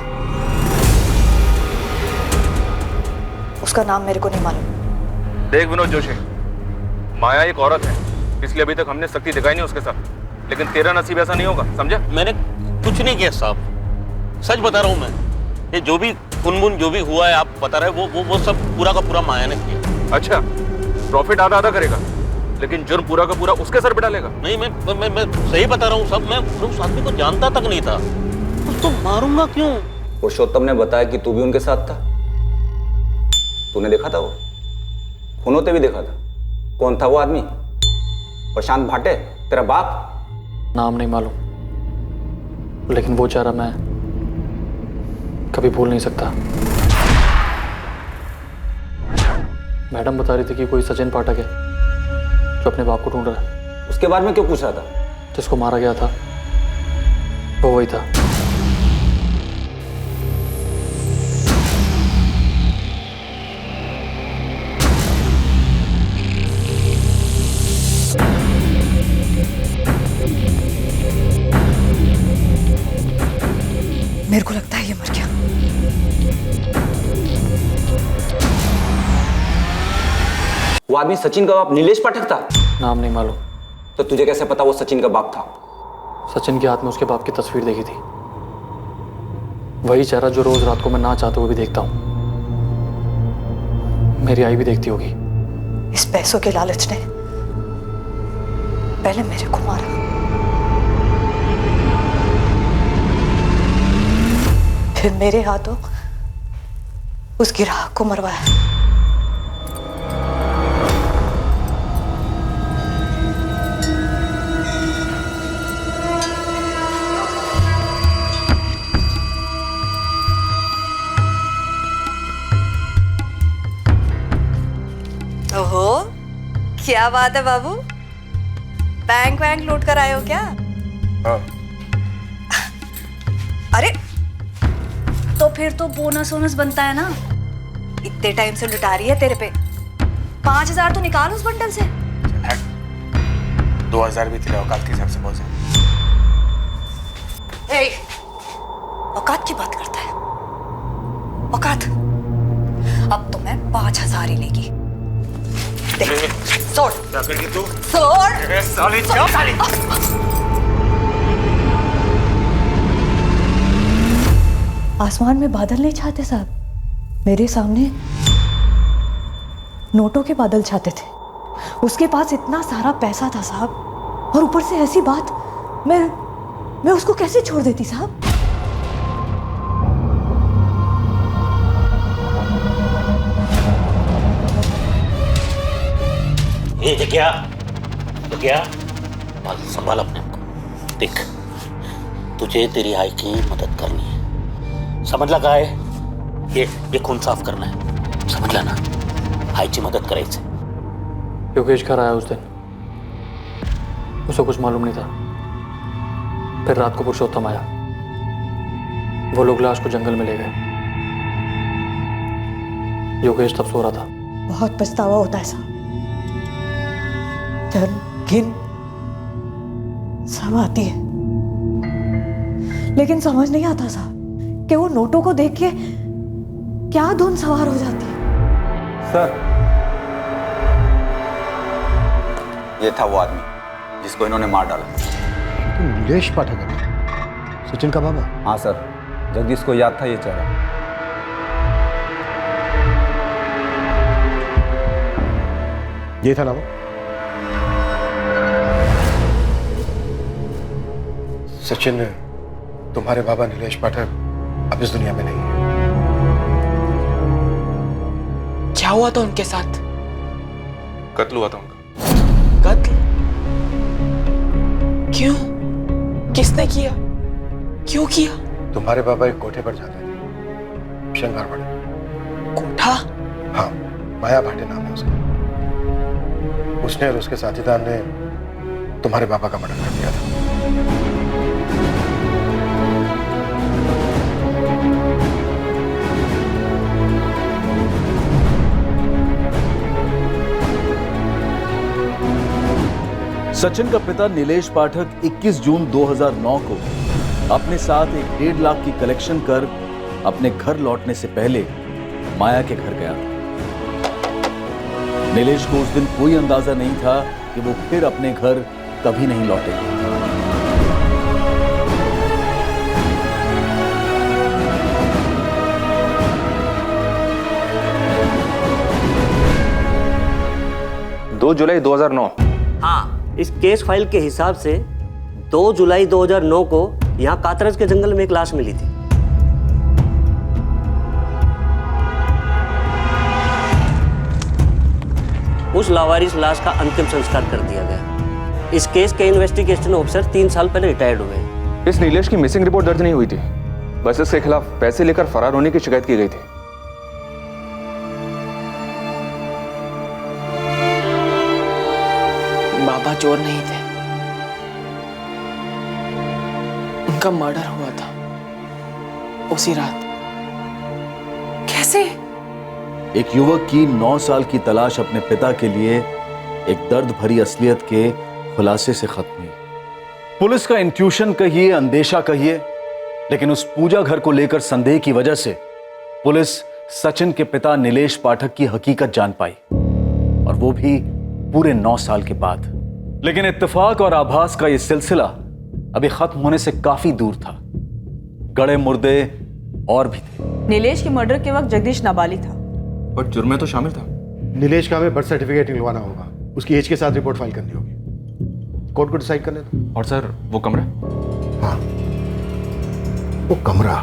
उसका नाम मेरे को नहीं मालूम। देख विनोद जोशी, माया एक औरत है, इसलिए अभी तक हमने सख्ती दिखाई नहीं उसके साथ, लेकिन तेरा नसीब ऐसा नहीं होगा, समझा? मैंने कुछ नहीं किया साहब, सच बता रहा हूँ मैं। ये जो भी खुनमुन जो भी हुआ है आप बता रहे हैं, वो सब पूरा का पूरा माया ने किया। अच्छा, प्रॉफिट आधा आधा करेगा, लेकिन जुर्म पूरा का पूरा उसके सर पे डालेगा? नहीं, मैं सही बता रहा हूँ साहब, मैं उस आदमी को जानता तक नहीं था, तो मारूंगा क्यों? पुरुषोत्तम ने बताया कि तू भी उनके साथ था। तूने देखा था वो? खून होते भी देखा था। कौन था वो आदमी? प्रशांत भाटे, तेरा बाप? नाम नहीं मालूम, लेकिन वो चेहरा मैं कभी भूल नहीं सकता। मैडम बता रही थी कि कोई सचिन पाठक है जो अपने बाप को ढूंढ रहा है। उसके बारे में क्यों पूछ रहा था? जिसको मारा गया था वो वही था। मेरे को लगता है ये मर गया। वो आदमी सचिन का बाप नीलेश पाठक था? नाम नहीं मालूम। तो तुझे कैसे पता वो सचिन का बाप था? सचिन के हाथ में उसके बाप की तस्वीर देखी थी, वही चेहरा जो रोज रात को मैं ना चाहते हुए भी देखता हूँ। मेरी आई भी देखती होगी। इस पैसों के लालच ने पहले मेरे को मारा, फिर मेरे हाथों उस ग्राहक को मरवाया। ओहो, क्या बात है बाबू, बैंक वैंक लूट कर आए हो क्या? हाँ। अरे तो फिर तो बोनस वोनस बनता है ना, इतने टाइम से लुटा रही है तेरे पे। 5,000 तो निकाल उस बंडल से। 2,000 भी तेरे औकात के हिसाब से बहुत ज्यादा। औकात की बात करता है? औकात? अब तो मैं 5,000 ही लेगी। देख, छोड़। क्या करेगी तू? छोड़। साली क्या साली? आसमान में बादल नहीं छाते साहब, मेरे सामने नोटों के बादल छाते थे। उसके पास इतना सारा पैसा था साहब, और ऊपर से ऐसी बात। मैं उसको कैसे छोड़ देती साहब? ये क्या बात संभाल अपने को। देख, तुझे तेरी आई की मदद करनी है, समझ लगा है? ये खून साफ करना है, समझ ला ना? आईची मदद करायची। योगेश घर आया उस दिन, उसे कुछ मालूम नहीं था। फिर रात को पुरुषोत्तम आया, वो लोग लाश को जंगल में ले गए। योगेश तब सो रहा था। बहुत पछतावा होता है साहब, धन घिन सब आती है, लेकिन समझ नहीं आता साहब कि वो नोटों को देख के क्या धुन सवार हो जाती है। सर, ये था वो आदमी जिसको इन्होंने मार डाला। नीलेश पाठक है, सचिन का बाबा? हाँ सर, जगदीश को याद था ये चेहरा। ये था ना वो? सचिन, तुम्हारे बाबा नीलेश पाठक अब इस दुनिया में नहीं है। क्या हुआ था उनके साथ? कत्ल हुआ था उनका। कत्ल? क्यों? किसने किया? क्यों किया? तुम्हारे पापा एक कोठे पर जाते थे, शंगारवाड़ी। कोठा? हाँ, माया भाटे नाम है उसका। उसने और उसके साथीदार ने तुम्हारे पापा का मर्डर कर दिया था। सचिन का पिता नीलेश पाठक 21 जून 2009 को अपने साथ एक 1.5 लाख की कलेक्शन कर अपने घर लौटने से पहले माया के घर गया था। नीलेश को उस दिन कोई अंदाजा नहीं था कि वो फिर अपने घर कभी नहीं लौटेगा। जुलाई 2009। हाँ, इस केस फाइल के हिसाब से 2 जुलाई 2009 को यहाँ कातरज के जंगल में एक लाश मिली थी। उस लावारिस लाश का अंतिम संस्कार कर दिया गया। इस केस के इन्वेस्टिगेशन ऑफिसर 3 साल पहले रिटायर्ड हुए। इस नीलेश की मिसिंग रिपोर्ट दर्ज नहीं हुई थी, बस इसके खिलाफ पैसे लेकर फरार होने की शिकायत की गई थी। बाबा चोर नहीं थे, उनका मर्डर हुआ था उसी रात। कैसे? एक युवक की 9 साल की तलाश अपने पिता के लिए एक दर्द भरी असलियत के खुलासे से खत्म हुई। पुलिस का इंट्यूशन कहिए, अंदेशा कहिए, लेकिन उस पूजा घर को लेकर संदेह की वजह से पुलिस सचिन के पिता नीलेश पाठक की हकीकत जान पाई, और वो भी पूरे 9 साल के बाद। लेकिन इत्तेफाक और आभास का यह सिलसिला अभी खत्म होने से काफी दूर था। गड़े मुर्दे और भी थे। नीलेश के मर्डर के वक्त जगदीश नाबालिग था, पर जुर्म में तो शामिल था। नीलेश का हमें बर्थ सर्टिफिकेट निकलवाना होगा, उसकी एज के साथ रिपोर्ट फाइल करनी होगी। कोर्ट को डिसाइड करने दो। और सर, वो कमरा? हाँ, वो कमरा।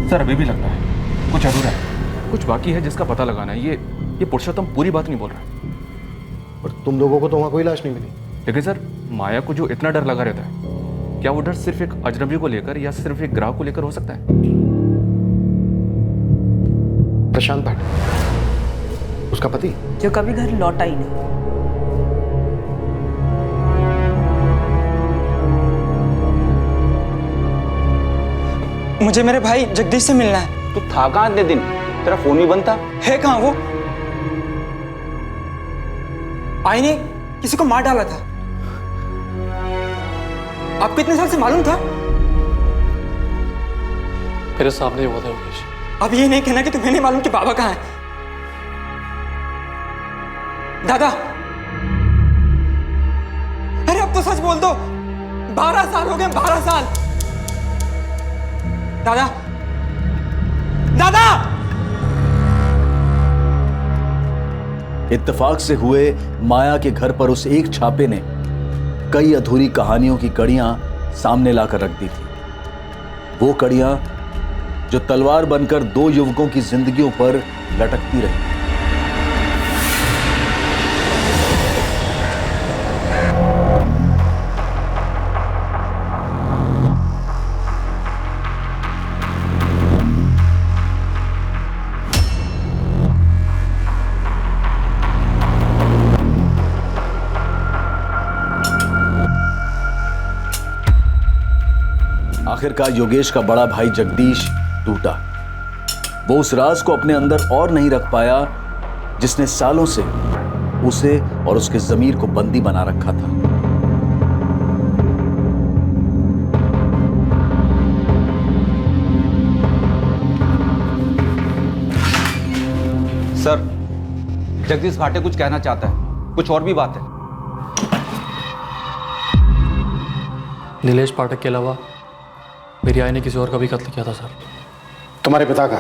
सर, अभी भी लगता है कुछ अधूरा है, कुछ बाकी है जिसका पता लगाना है। ये पुरुषोत्तम पूरी बात नहीं बोल रहा। और तुम लोगों को तो वहां कोई लाश नहीं मिली। लेकिन सर, माया को जो इतना डर लगा रहता है, क्या वो डर सिर्फ एक अजनबी को लेकर या सिर्फ एक ग्राहक को लेकर हो सकता है? प्रशांत भाटे, उसका पति, जो कभी घर लौटा ही नहीं। मुझे मेरे भाई जगदीश से मिलना है। तू था कहाँ इतने दिन? तेरा फोन भी बंद था। है कहाँ वो? आई ने किसी को मार डाला था। आपको इतने साल से मालूम था? मेरे सामने हुआ था योगेश। अब ये नहीं कहना कि तुम्हें नहीं मालूम कि बाबा कहाँ है। दादा, अरे अब तो सच बोल दो। 12 साल हो गए, 12 साल। दादा, दादा! इत्तेफाक से हुए माया के घर पर उस एक छापे ने कई अधूरी कहानियों की कड़ियां सामने लाकर रख दी थी। वो कड़ियां जो तलवार बनकर 2 युवकों की जिंदगियों पर लटकती रही। आखिरकार योगेश का बड़ा भाई जगदीश टूटा। वो उस राज को अपने अंदर और नहीं रख पाया जिसने सालों से उसे और उसके ज़मीर को बंदी बना रखा था। सर, जगदीश भाटे कुछ कहना चाहता है, कुछ और भी बात है। नीलेश पाठक के अलावा मेरी आई ने किसी और का भी कत्ल किया था सर। तुम्हारे पिता का?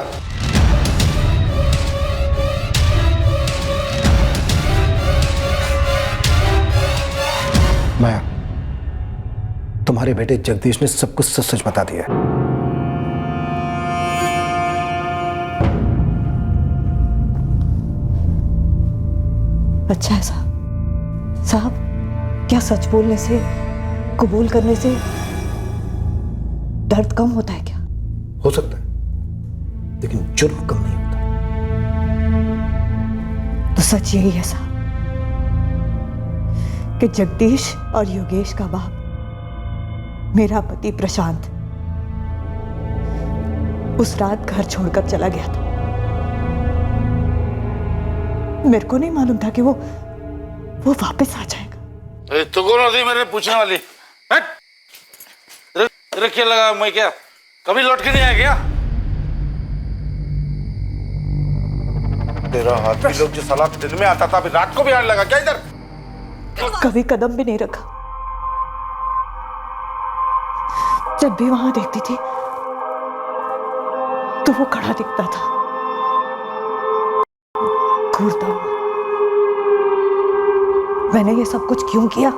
माया, तुम्हारे बेटे जगदीश ने सब कुछ सच सच बता दिया। अच्छा है साहब। साहब, क्या सच बोलने से, कबूल करने से दर्द कम होता है क्या? हो सकता है, लेकिन जुर्म कम नहीं होता। तो सच यही है साहब कि जगदीश और योगेश का बाप मेरा पति प्रशांत उस रात घर छोड़कर चला गया था। मेरे को नहीं मालूम था कि वो वापस आ जाएगा। तो कौन होती मेरे पूछने वाली? तेरे क्या लगा मैं क्या कभी लौट के नहीं आया क्या? तेरा हाथ भी लोग जो सलाह दिन में आता था अभी रात को भी आने लगा क्या इधर? कभी कदम भी नहीं रखा। जब भी वहां देखती थी तो वो खड़ा दिखता था, घूरता हुआ। मैंने ये सब कुछ क्यों किया,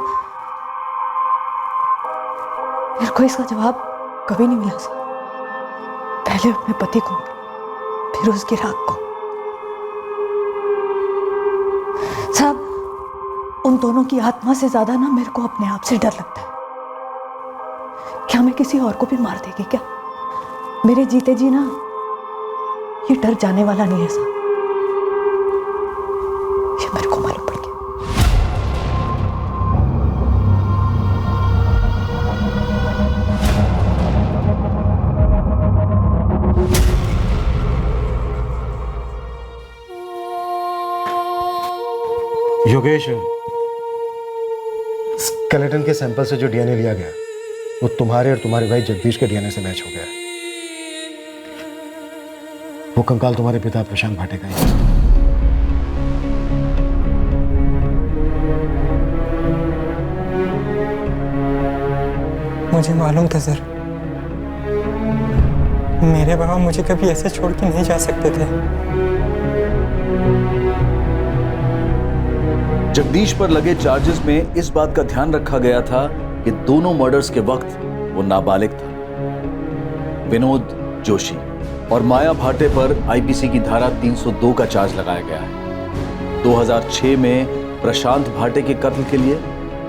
मेरे को इसका जवाब कभी नहीं मिला सर। पहले अपने पति को, फिर उसकी राख को। साहब, उन दोनों की आत्मा से ज्यादा ना मेरे को अपने आप से डर लगता है। क्या मैं किसी और को भी मार देगी क्या? मेरे जीते जी ना ये डर जाने वाला नहीं है साहब, ये मेरे को मालूम पड़ गया। योगेश, स्केलेटन के सैंपल से जो डीएनए लिया गया वो तुम्हारे और तुम्हारे भाई जगदीश के डीएनए से मैच हो गया है। वो कंकाल तुम्हारे पिता प्रशांत भाटे का ही है। मुझे मालूम था सर, मेरे बाबा मुझे कभी ऐसे छोड़ के नहीं जा सकते थे। जगदीश पर लगे चार्जेस में इस बात का ध्यान रखा गया था कि दोनों मर्डर्स के वक्त वो नाबालिग था। विनोद जोशी और माया भाटे पर आईपीसी की धारा 302 का चार्ज लगाया गया है। 2006 में प्रशांत भाटे के कत्ल के लिए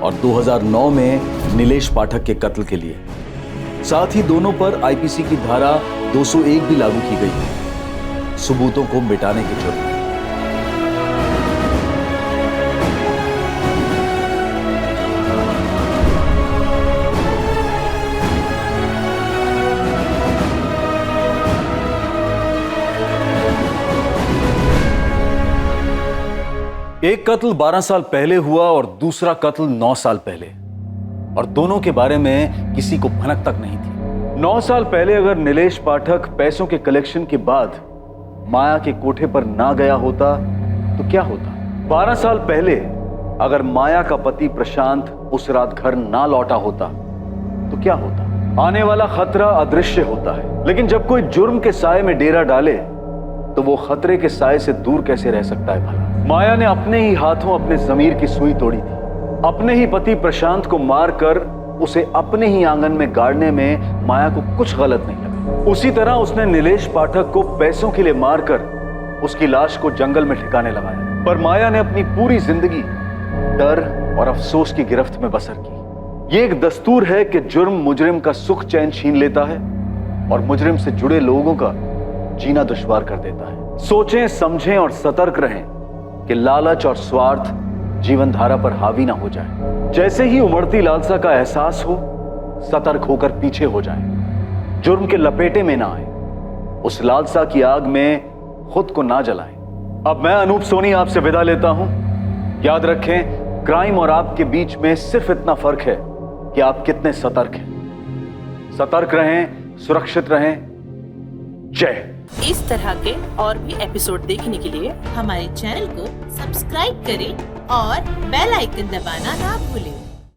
और 2009 में नीलेश पाठक के कत्ल के लिए। साथ ही दोनों पर आईपीसी की धारा 201 भी लागू की गई है, सबूतों को मिटाने के जुर्म। एक कत्ल 12 साल पहले हुआ और दूसरा कत्ल 9 साल पहले, और दोनों के बारे में किसी को भनक तक नहीं थी। 9 साल पहले अगर नीलेश पाठक पैसों के कलेक्शन के बाद माया के कोठे पर ना गया होता तो क्या होता? 12 साल पहले अगर माया का पति प्रशांत उस रात घर ना लौटा होता तो क्या होता? आने वाला खतरा अदृश्य होता है, लेकिन जब कोई जुर्म के साए में डेरा डाले तो वो खतरे के साए से दूर कैसे रह सकता है भला? माया ने अपने ही हाथों अपने जमीर की सुई तोड़ी थी। अपने ही पति प्रशांत को मारकर उसे अपने ही आंगन में गाड़ने में माया को कुछ गलत नहीं लगा। उसी तरह उसने नीलेश पाठक को पैसों के लिए मारकर उसकी लाश को जंगल में ठिकाने लगाया। पर माया ने अपनी पूरी जिंदगी डर और अफसोस की गिरफ्त में बसर की। ये एक दस्तूर है कि जुर्म मुजरिम का सुख चैन छीन लेता है और मुजरिम से जुड़े लोगों का जीना दुश्वार कर देता है। सोचें, समझें और सतर्क रहें कि लालच और स्वार्थ जीवन धारा पर हावी ना हो जाए। जैसे ही उमड़ती लालसा का एहसास हो, सतर्क होकर पीछे हो जाएं, जुर्म के लपेटे में ना आए, उस लालसा की आग में खुद को ना जलाएं। अब मैं अनूप सोनी आपसे विदा लेता हूं। याद रखें, क्राइम और आपके बीच में सिर्फ इतना फर्क है कि आप कितने सतर्क हैं। सतर्क रहें, सुरक्षित रहें। जय। इस तरह के और भी एपिसोड देखने के लिए हमारे चैनल को सब्सक्राइब करें और बेल आइकन दबाना ना भूलें।